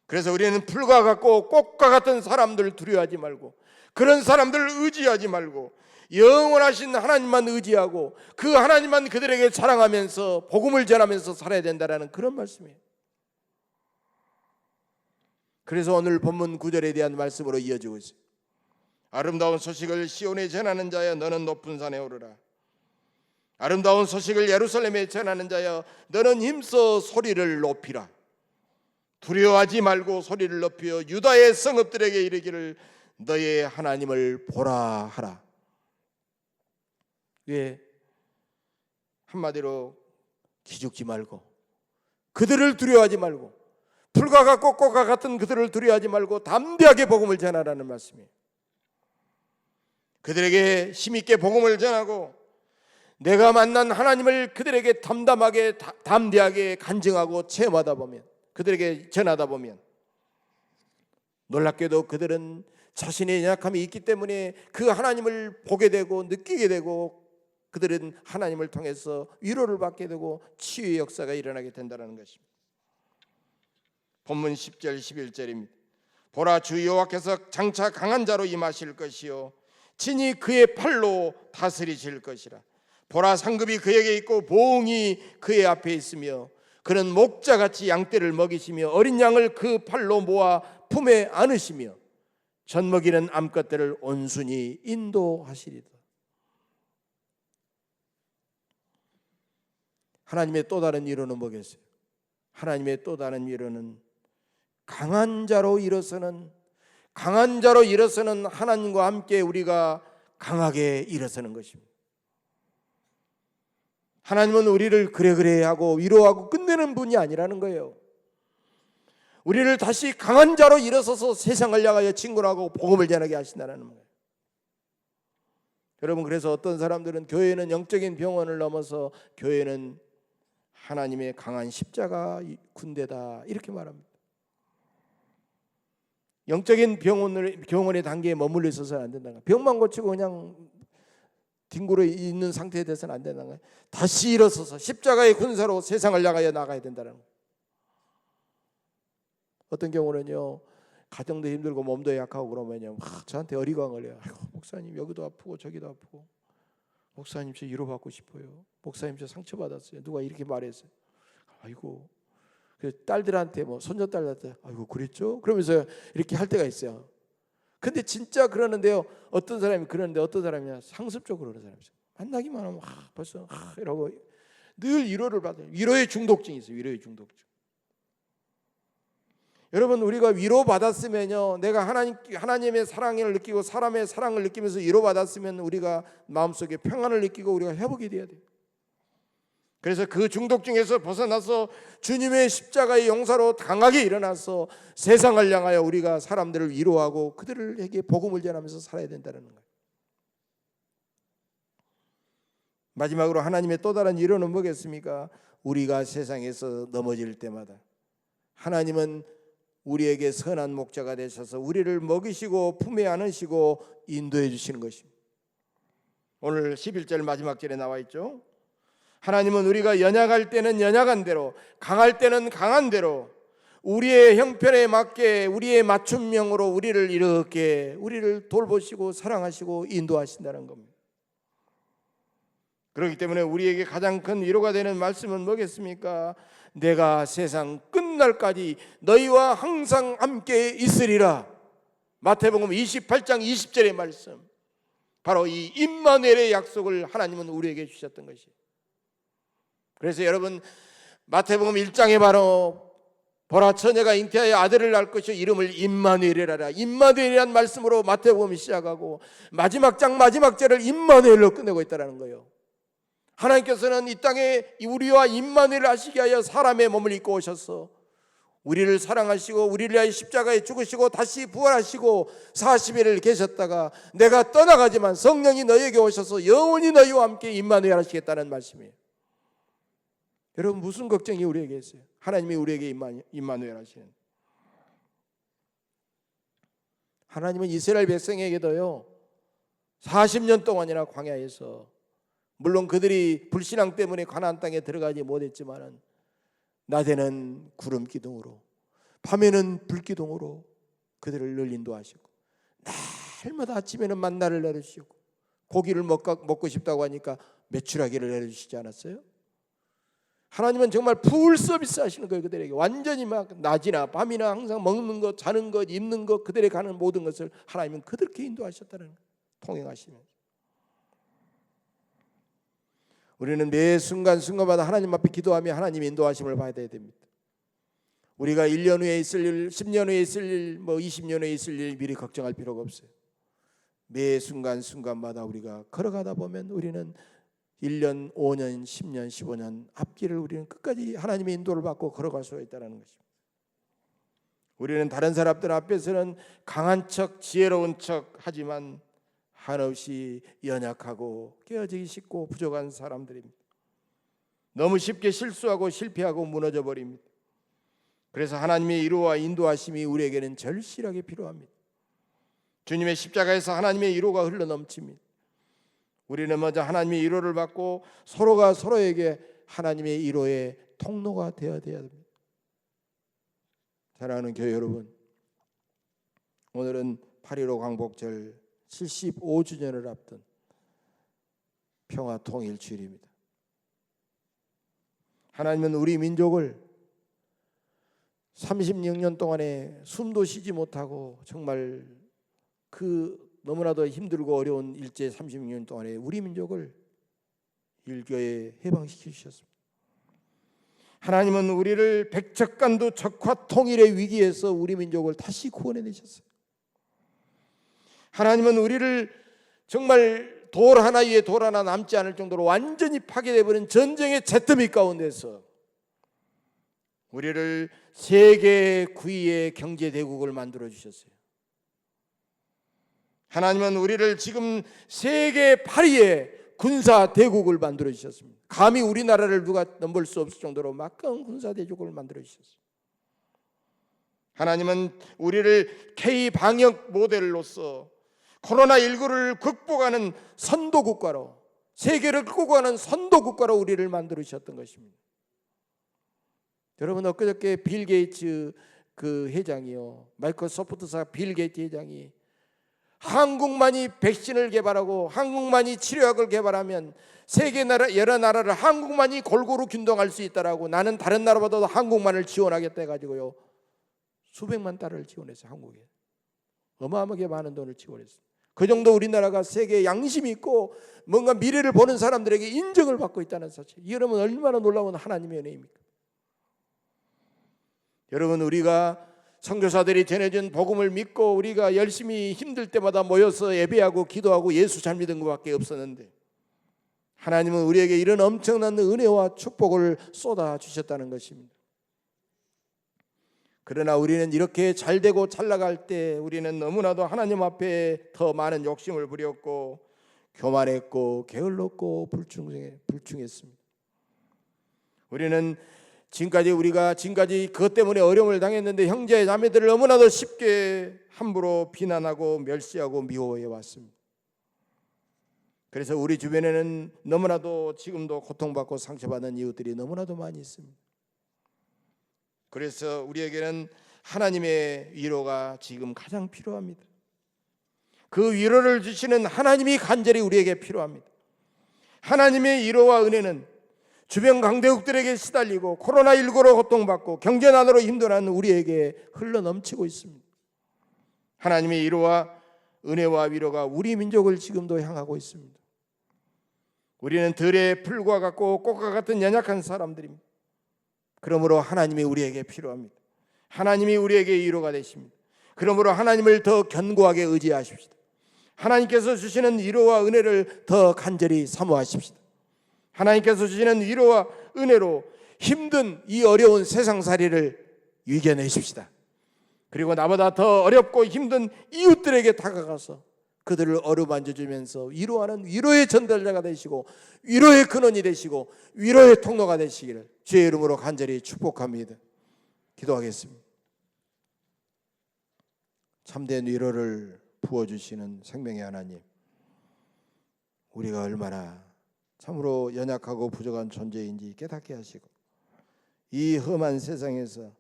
그래서 우리는 풀과 같고 꽃과 같은 사람들 두려워하지 말고 그런 사람들을 의지하지 말고 영원하신 하나님만 의지하고 그 하나님만 그들에게 자랑하면서 복음을 전하면서 살아야 된다는 그런 말씀이에요. 그래서 오늘 본문 9절에 대한 말씀으로 이어지고 있어요. 아름다운 소식을 시온에 전하는 자여 너는 높은 산에 오르라. 아름다운 소식을 예루살렘에 전하는 자여 너는 힘써 소리를 높이라. 두려워하지 말고 소리를 높여 유다의 성읍들에게 이르기를 너의 하나님을 보라 하라. 왜? 한마디로 기죽지 말고 그들을 두려워하지 말고 풀과 같고 꽃과 같은 그들을 두려워하지 말고 담대하게 복음을 전하라는 말씀이에요. 그들에게 힘있게 복음을 전하고 내가 만난 하나님을 그들에게 담대하게 간증하고 체험하다 보면 그들에게 전하다 보면 놀랍게도 그들은 자신의 연약함이 있기 때문에 그 하나님을 보게 되고 느끼게 되고 그들은 하나님을 통해서 위로를 받게 되고 치유의 역사가 일어나게 된다는 것입니다. 본문 10절 11절입니다. 보라 주 여호와께서 장차 강한 자로 임하실 것이요 친히 그의 팔로 다스리실 것이라. 보라 상급이 그에게 있고 보응이 그의 앞에 있으며 그는 목자같이 양떼를 먹이시며 어린 양을 그 팔로 모아 품에 안으시며 젖먹이는 암컷들을 온순히 인도하시리다. 하나님의 또 다른 위로는 뭐겠어요? 하나님의 또 다른 위로는 강한 자로 일어서는 하나님과 함께 우리가 강하게 일어서는 것입니다. 하나님은 우리를 그래 하고 위로하고 끝내는 분이 아니라는 거예요. 우리를 다시 강한 자로 일어서서 세상을 향하여 진군하고 복음을 전하게 하신다는 거예요. 여러분, 그래서 어떤 사람들은 교회는 영적인 병원을 넘어서 교회는 하나님의 강한 십자가 군대다 이렇게 말합니다. 영적인 병원의 단계에 머물러 있어서는 안 된다는 거예요. 병만 고치고 그냥 뒹굴어 있는 상태에 대해서는 안 된다는 거예요. 다시 일어서서 십자가의 군사로 세상을 향하여 나가야 된다는 거예요. 어떤 경우는요, 가정도 힘들고 몸도 약하고 그러면요, 저한테 어리광을 해요. 아이고, 목사님 여기도 아프고 저기도 아프고, 목사님 저 위로받고 싶어요. 목사님 저 상처받았어요. 누가 이렇게 말했어요. 아이고, 그 딸들한테 뭐 손녀딸한테 아이고 그랬죠? 그러면서 이렇게 할 때가 있어요. 근데 진짜 그러는데요, 어떤 사람이 그러는데 어떤 사람이 상습적으로 그러는 사람이 있어요. 만나기만 하면 벌써 이러고 늘 위로를 받아요. 위로의 중독증이 있어요. 위로의 중독증. 여러분, 우리가 위로받았으면요, 내가 하나님의 사랑을 느끼고 사람의 사랑을 느끼면서 위로받았으면 우리가 마음속에 평안을 느끼고 우리가 회복이 돼야 돼요. 그래서 그 중독증에서 벗어나서 주님의 십자가의 용사로 강하게 일어나서 세상을 향하여 우리가 사람들을 위로하고 그들에게 복음을 전하면서 살아야 된다는 거예요. 마지막으로 하나님의 또 다른 위로는 뭐겠습니까? 우리가 세상에서 넘어질 때마다 하나님은 우리에게 선한 목자가 되셔서 우리를 먹이시고 품에 안으시고 인도해 주시는 것입니다. 오늘 11절 마지막 절에 나와 있죠. 하나님은 우리가 연약할 때는 연약한 대로, 강할 때는 강한 대로 우리의 형편에 맞게 우리의 맞춤형으로 우리를 돌보시고 사랑하시고 인도하신다는 겁니다. 그렇기 때문에 우리에게 가장 큰 위로가 되는 말씀은 뭐겠습니까? 내가 세상 끝날까지 너희와 항상 함께 있으리라. 마태복음 28장 20절의 말씀, 바로 이 임마누엘의 약속을 하나님은 우리에게 주셨던 것이에요. 그래서 여러분, 마태복음 1장에 바로 보라, 처녀가 잉태하여 아들을 낳을 것이요 이름을 임마누엘이라 하라. 임마누엘이란 말씀으로 마태복음이 시작하고 마지막 장 마지막 절을 임마누엘로 끝내고 있다는 거예요. 하나님께서는 이 땅에 우리와 임마누엘을 하시게 하여 사람의 몸을 입고 오셔서 우리를 사랑하시고 우리를 위하여 십자가에 죽으시고 다시 부활하시고 40일을 계셨다가 내가 떠나가지만 성령이 너희에게 오셔서 영원히 너희와 함께 임마누엘 하시겠다는 말씀이에요. 여러분, 무슨 걱정이 우리에게 있어요? 하나님이 우리에게 임마누엘 하시는. 하나님은 이스라엘 백성에게도요 40년 동안이나 광야에서, 물론 그들이 불신앙 때문에 가나안 땅에 들어가지 못했지만은 낮에는 구름 기둥으로 밤에는 불 기둥으로 그들을 늘 인도하시고, 날마다 아침에는 만나를 내려주시고, 고기를 먹고 싶다고 하니까 메추라기를 내려주시지 않았어요? 하나님은 정말 풀 서비스 하시는 거예요. 그들에게 완전히 막 낮이나 밤이나 항상 먹는 것, 자는 것, 입는 것, 그들에 가는 모든 것을 하나님은 그들께 인도하셨다는 거예요. 통행하시면서. 우리는 매 순간순간마다 하나님 앞에 기도하며 하나님의 인도하심을 받아야 됩니다. 우리가 1년 후에 있을 일, 10년 후에 있을 일, 20년 후에 있을 일 미리 걱정할 필요가 없어요. 매 순간순간마다 우리가 걸어가다 보면 우리는 1년, 5년, 10년, 15년 앞길을 우리는 끝까지 하나님의 인도를 받고 걸어갈 수가 있다는 것입니다. 우리는 다른 사람들 앞에서는 강한 척, 지혜로운 척 하지만 한없이 연약하고 깨어지기 쉽고 부족한 사람들입니다. 너무 쉽게 실수하고 실패하고 무너져 버립니다. 그래서 하나님의 위로와 인도하심이 우리에게는 절실하게 필요합니다. 주님의 십자가에서 하나님의 위로가 흘러넘칩니다. 우리는 먼저 하나님의 위로를 받고 서로가 서로에게 하나님의 위로의 통로가 되어야 됩니다. 사랑하는 교회 여러분, 오늘은 8.15 광복절 75주년을 앞둔 평화통일주일입니다. 하나님은 우리 민족을 36년 동안에 숨도 쉬지 못하고 정말 그 너무나도 힘들고 어려운 일제 36년 동안에 우리 민족을 일교에 해방시켜 주셨습니다. 하나님은 우리를 백척간도 적화 통일의 위기에서 우리 민족을 다시 구원해내셨어요. 하나님은 우리를 정말 돌 하나 위에 돌 하나 남지 않을 정도로 완전히 파괴되어버린 전쟁의 잿더미 가운데서 우리를 세계 9위의 경제대국을 만들어 주셨어요. 하나님은 우리를 지금 세계 8위의 군사대국을 만들어 주셨습니다. 감히 우리나라를 누가 넘볼 수 없을 정도로 막강한 군사대국을 만들어 주셨어요. 하나님은 우리를 K방역 모델로서 코로나19를 극복하는 선도국가로, 세계를 끌고 가는 선도국가로 우리를 만들으셨던 것입니다. 여러분, 엊그저께 빌 게이츠 그 회장이요, 마이크로소프트사 빌 게이츠 회장이 한국만이 백신을 개발하고 한국만이 치료약을 개발하면 세계 나라 여러 나라를 한국만이 골고루 균등할 수 있다라고, 나는 다른 나라보다도 한국만을 지원하겠다 해가지고요 수백만 달러를 지원했어요. 한국에 어마어마하게 많은 돈을 지원했어요. 그 정도 우리나라가 세계에 양심이 있고 뭔가 미래를 보는 사람들에게 인정을 받고 있다는 사실, 여러분 얼마나 놀라운 하나님의 은혜입니까? 여러분, 우리가 선교사들이 전해준 복음을 믿고 우리가 열심히 힘들 때마다 모여서 예배하고 기도하고 예수 잘 믿은 것밖에 없었는데, 하나님은 우리에게 이런 엄청난 은혜와 축복을 쏟아 주셨다는 것입니다. 그러나 우리는 이렇게 잘되고 잘 나갈 때 우리는 너무나도 하나님 앞에 더 많은 욕심을 부렸고 교만했고 게을렀고 불충했습니다. 우리는 지금까지 그것 때문에 어려움을 당했는데 형제 자매들을 너무나도 쉽게 함부로 비난하고 멸시하고 미워해 왔습니다. 그래서 우리 주변에는 너무나도 지금도 고통받고 상처받는 이웃들이 너무나도 많이 있습니다. 그래서 우리에게는 하나님의 위로가 지금 가장 필요합니다. 그 위로를 주시는 하나님이 간절히 우리에게 필요합니다. 하나님의 위로와 은혜는 주변 강대국들에게 시달리고 코로나19로 고통받고 경제난으로 힘들어하는 우리에게 흘러넘치고 있습니다. 하나님의 위로와 은혜와 위로가 우리 민족을 지금도 향하고 있습니다. 우리는 들의 풀과 같고 꽃과 같은 연약한 사람들입니다. 그러므로 하나님이 우리에게 필요합니다. 하나님이 우리에게 위로가 되십니다. 그러므로 하나님을 더 견고하게 의지하십시다. 하나님께서 주시는 위로와 은혜를 더 간절히 사모하십시다. 하나님께서 주시는 위로와 은혜로 힘든 이 어려운 세상살이를 이겨내십시다. 그리고 나보다 더 어렵고 힘든 이웃들에게 다가가서 그들을 어루만져 주면서 위로하는 위로의 전달자가 되시고 위로의 근원이 되시고 위로의 통로가 되시기를 주의 이름으로 간절히 축복합니다. 기도하겠습니다. 참된 위로를 부어주시는 생명의 하나님, 우리가 얼마나 참으로 연약하고 부족한 존재인지 깨닫게 하시고 이 험한 세상에서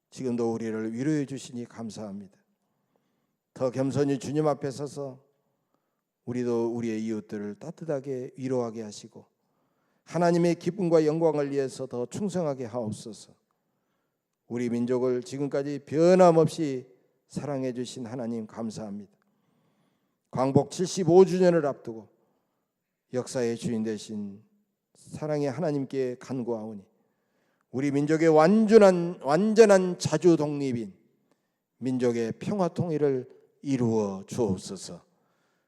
지금도 우리를 위로해 주시니 감사합니다. 더 겸손히 주님 앞에 서서 우리도 우리의 이웃들을 따뜻하게 위로하게 하시고 하나님의 기쁨과 영광을 위해서 더 충성하게 하옵소서. 우리 민족을 지금까지 변함없이 사랑해 주신 하나님 감사합니다. 광복 75주년을 앞두고 역사의 주인 되신 사랑의 하나님께 간구하오니 우리 민족의 완전한 자주 독립인 민족의 평화 통일을 이루어 주옵소서.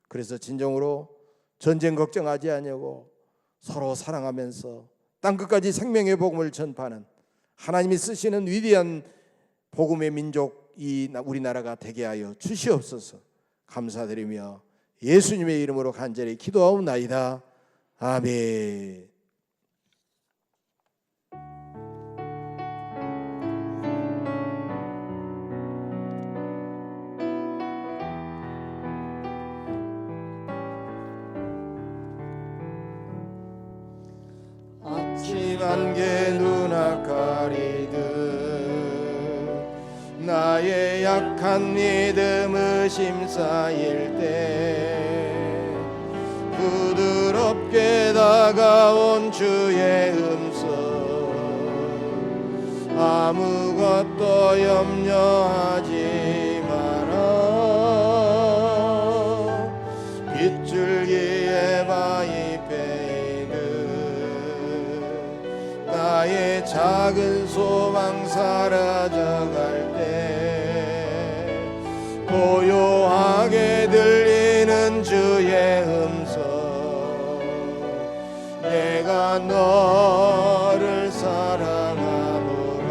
그래서 진정으로 전쟁 걱정하지 아니하고 서로 사랑하면서 땅끝까지 생명의 복음을 전파하는 하나님이 쓰시는 위대한 복음의 민족이 우리나라가 되게 하여 주시옵소서. 감사드리며 예수님의 이름으로 간절히 기도하옵나이다. 아멘. 아침 안개 눈앞 가리듯 나의 약한 믿음 의심 쌓일 때 부드럽게 다가온 주의 음성 아무것도 염려하지 마라 빗줄기에 바위 베이듯 나의 작은 소망 사라져갈 때 고요하게 들리는 주의 음성 내가 너를 사랑하노라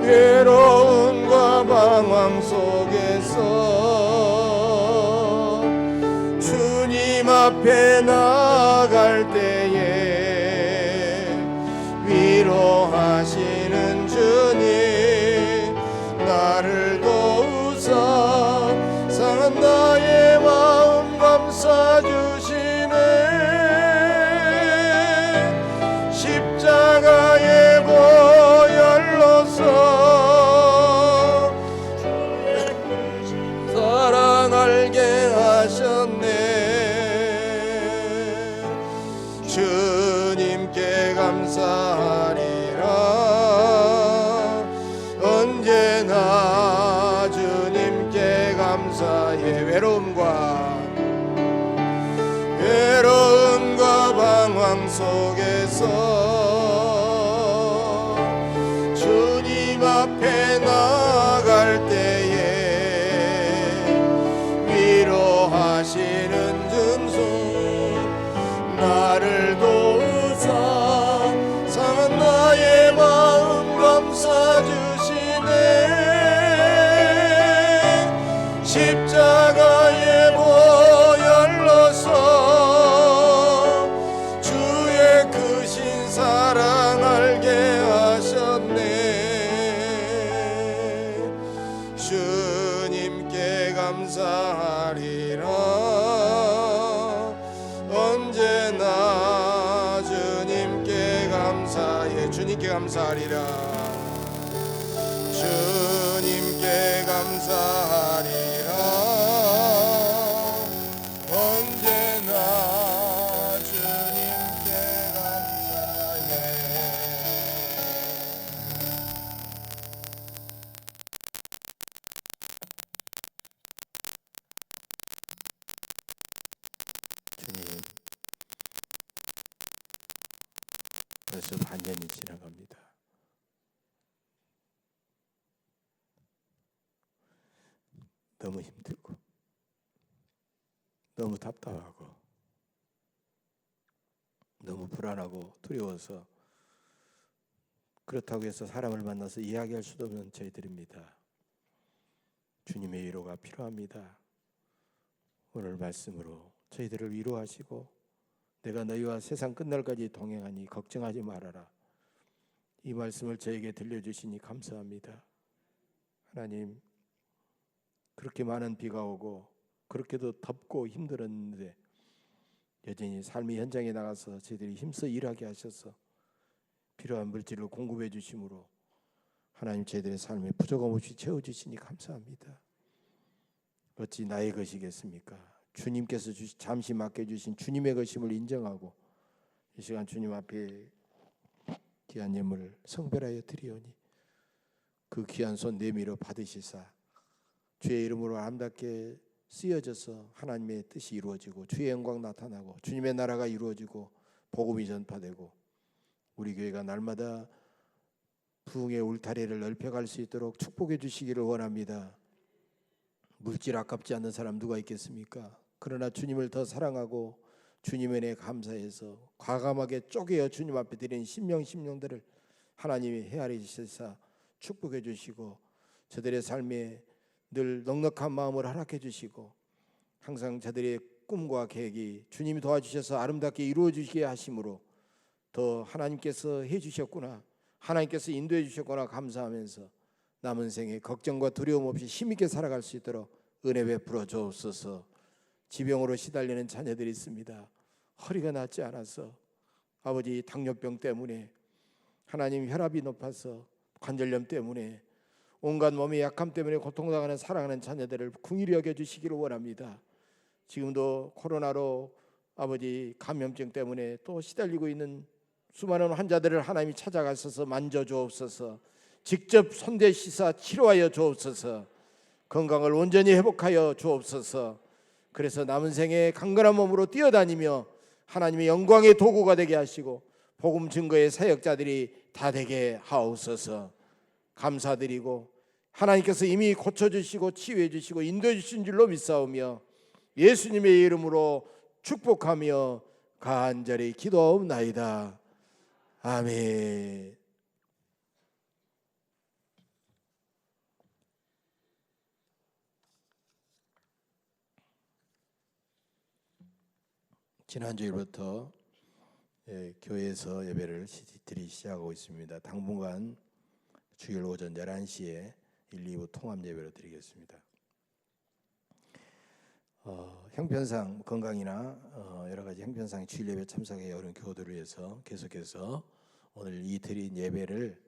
외로움과 방황 속에서 주님 앞에 나아갈 때에 위로하시는 주님 나를 도우사 상한 나의 마음 감싸주시네 십자가의 보혈로서 사랑 알게 하셨네 주님께 감사하리라 언제나 주님께 감사해 외로움과 방황 속에서 주님 앞에 나아갈 때에 위로하시는 은총 나를 도우사 상한 나의 마음 감싸주시네 십자가의 보혈로서 주의 크신 사랑 알게 하셨네 주님께 감사하리라 언제나 주님께 감사해 주님께 감사하리라 주님께 감사하리라 언제나 주님께 감사해 주님 벌써 반년이 지나갑니다. 너무 힘들고 너무 답답하고 너무 불안하고 두려워서 그렇다고 해서 사람을 만나서 이야기할 수도 없는 저희들입니다. 주님의 위로가 필요합니다. 오늘 말씀으로 저희들을 위로하시고 내가 너희와 세상 끝날까지 동행하니 걱정하지 말아라 이 말씀을 저에게 들려주시니 감사합니다. 하나님 그렇게 많은 비가 오고 그렇게도 덥고 힘들었는데 여전히 삶의 현장에 나가서 저희들이 힘써 일하게 하셔서 필요한 물질을 공급해 주심으로 하나님 저희들의 삶에 부족함 없이 채워주시니 감사합니다. 어찌 나의 것이겠습니까? 주님께서 잠시 맡겨주신 주님의 것임을 인정하고 이 시간 주님 앞에 귀한 예물을 성별하여 드리오니 그 귀한 손 내밀어 받으시사 주의 이름으로 아름답게 쓰여져서 하나님의 뜻이 이루어지고 주의 영광 나타나고 주님의 나라가 이루어지고 복음이 전파되고 우리 교회가 날마다 부흥의 울타리를 넓혀갈 수 있도록 축복해 주시기를 원합니다. 물질 아깝지 않는 사람 누가 있겠습니까? 그러나 주님을 더 사랑하고 주님의 은혜에 감사해서 과감하게 쪼개어 주님 앞에 드리는 심령들을 하나님이 헤아려 주셔서 축복해 주시고 저들의 삶에 늘 넉넉한 마음을 허락해 주시고 항상 저들의 꿈과 계획이 주님이 도와주셔서 아름답게 이루어 주시게 하심으로 더 하나님께서 해주셨구나 하나님께서 인도해 주셨구나 감사하면서 남은 생에 걱정과 두려움 없이 힘있게 살아갈 수 있도록 은혜 베풀어 주옵소서. 지병으로 시달리는 자녀들이 있습니다. 허리가 낫지 않아서 아버지 당뇨병 때문에 하나님 혈압이 높아서 관절염 때문에 온갖 몸의 약함 때문에 고통당하는 사랑하는 자녀들을 긍휼히 여겨주시기를 원합니다. 지금도 코로나로 아버지 감염증 때문에 또 시달리고 있는 수많은 환자들을 하나님이 찾아가셔서 만져주옵소서. 직접 손대시사 치료하여 주옵소서. 건강을 온전히 회복하여 주옵소서. 그래서 남은 생에 강건한 몸으로 뛰어다니며 하나님의 영광의 도구가 되게 하시고 복음 증거의 사역자들이 다 되게 하옵소서. 감사드리고 하나님께서 이미 고쳐주시고 치유해주시고 인도해주신 줄로 믿사오며 예수님의 이름으로 축복하며 간절히 기도하옵나이다. 아멘. 지난주일부터 교회에서 예배를 드리기 시작하고 있습니다. 당분간 주일 오전 11시에 1, 2부 통합 예배를 드리겠습니다. 형편상 건강이나 여러 가지 형편상 주일 예배 참석하기 어려운 교우들을 위해서 계속해서 오늘 이 드린 예배를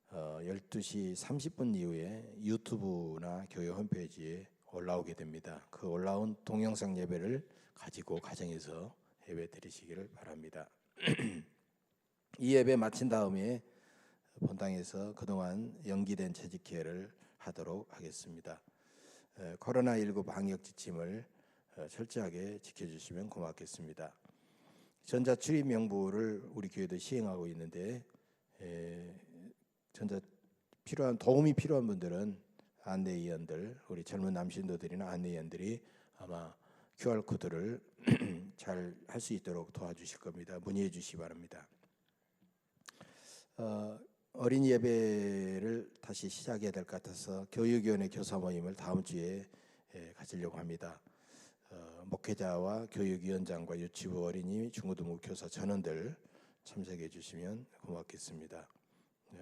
12시 30분 이후에 유튜브나 교회 홈페이지에 올라오게 됩니다. 그 올라온 동영상 예배를 가지고 가정에서 예배 드리시기를 바랍니다. 이 예배 마친 다음에 본당에서 그동안 연기된 재직회를 하도록 하겠습니다. 코로나19 방역 지침을 철저하게 지켜주시면 고맙겠습니다. 전자 출입 명부를 우리 교회도 시행하고 있는데 전자 도움이 필요한 분들은 안내위원들, 우리 젊은 남신도들이나 안내위원들이 아마 QR코드를 잘 할 수 있도록 도와주실 겁니다. 문의해 주시기 바랍니다. 어린이 예배를 다시 시작해야 될 것 같아서 교육위원회 교사 모임을 다음 주에 가지려고 합니다. 목회자와 교육위원장과 유치부 어린이 중고등부 교사 전원들 참석해 주시면 고맙겠습니다.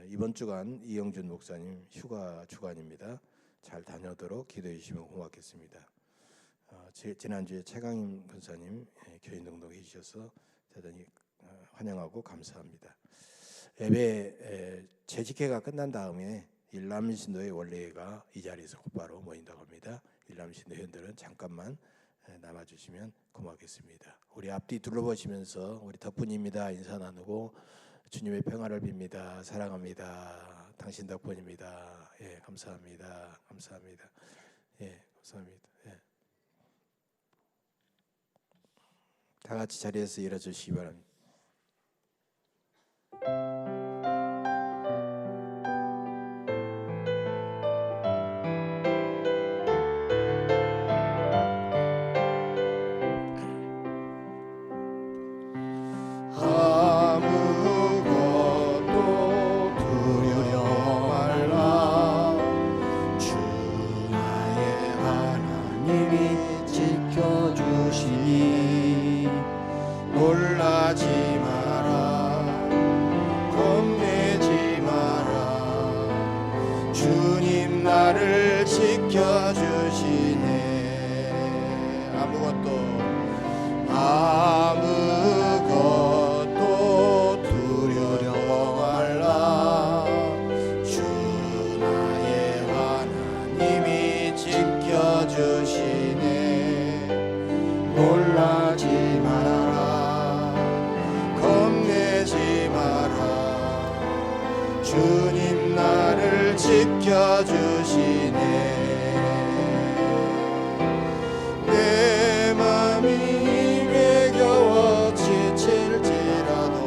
이번 주간 이영준 목사님 휴가 주간입니다. 잘 다녀오도록 기도해 주시면 고맙겠습니다. 지난주에 최강임 권사님 교인 등록해 주셔서 대단히 환영하고 감사합니다. 예배 재직회가 끝난 다음에 일남신도의 원래회가 이 자리에서 곧바로 모인다고 합니다. 일남신도 회원들은 잠깐만 남아주시면 고맙겠습니다. 우리 앞뒤 둘러보시면서 우리 덕분입니다 인사 나누고 주님의 평화를 빕니다. 사랑합니다. 당신 덕분입니다. 예, 감사합니다. 감사합니다. 예, 감사합니다. 예. 다 같이 자리에서 일어서 주시기 바랍니다. 주님 나를 지켜주시네. 내 맘이 힘에 겨워 지칠지라도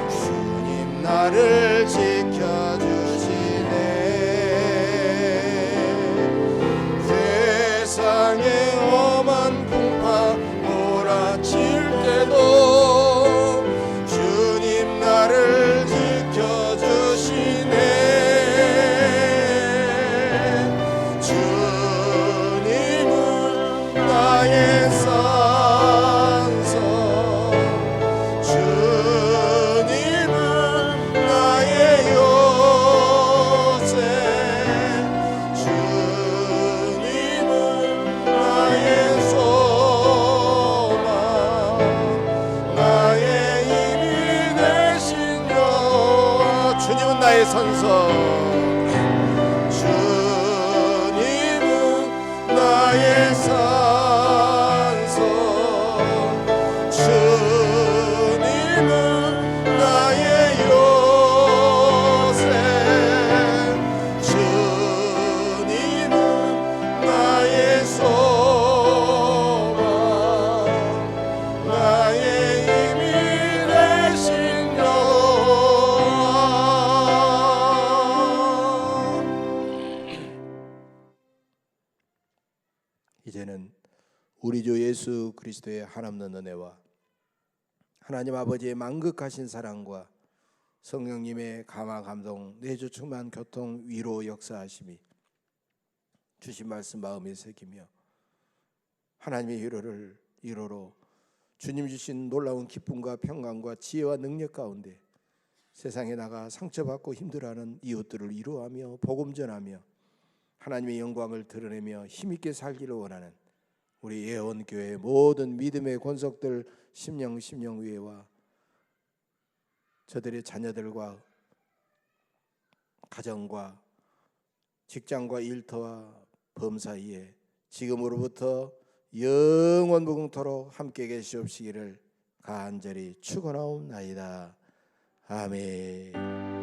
주님 나를 지켜주시네. 세상의 험한 풍파 몰아칠 때도 주님 나를 나의 산소, 주님은 나의 요새, 주님은 나의 소망, 나의 힘이 되시며 주님은 나의 산소, 주님은 나의 산소, 주님은 나의 요새, 주님은 이제는 우리 주 예수 그리스도의 한없는 은혜와 하나님 아버지의 만극하신 사랑과 성령님의 감화 감동 내주 충만 교통 위로 역사하심이 주신 말씀 마음에 새기며 하나님의 위로로 주님 주신 놀라운 기쁨과 평강과 지혜와 능력 가운데 세상에 나가 상처받고 힘들어하는 이웃들을 위로하며 복음 전하며 하나님의 영광을 드러내며 힘있게 살기를 원하는 우리 예언교회의 모든 믿음의 권속들 심령위회와 저들의 자녀들과 가정과 직장과 일터와 범사이에 지금으로부터 영원 무궁토록 함께 계시옵시기를 간절히 축원하옵나이다. 아멘.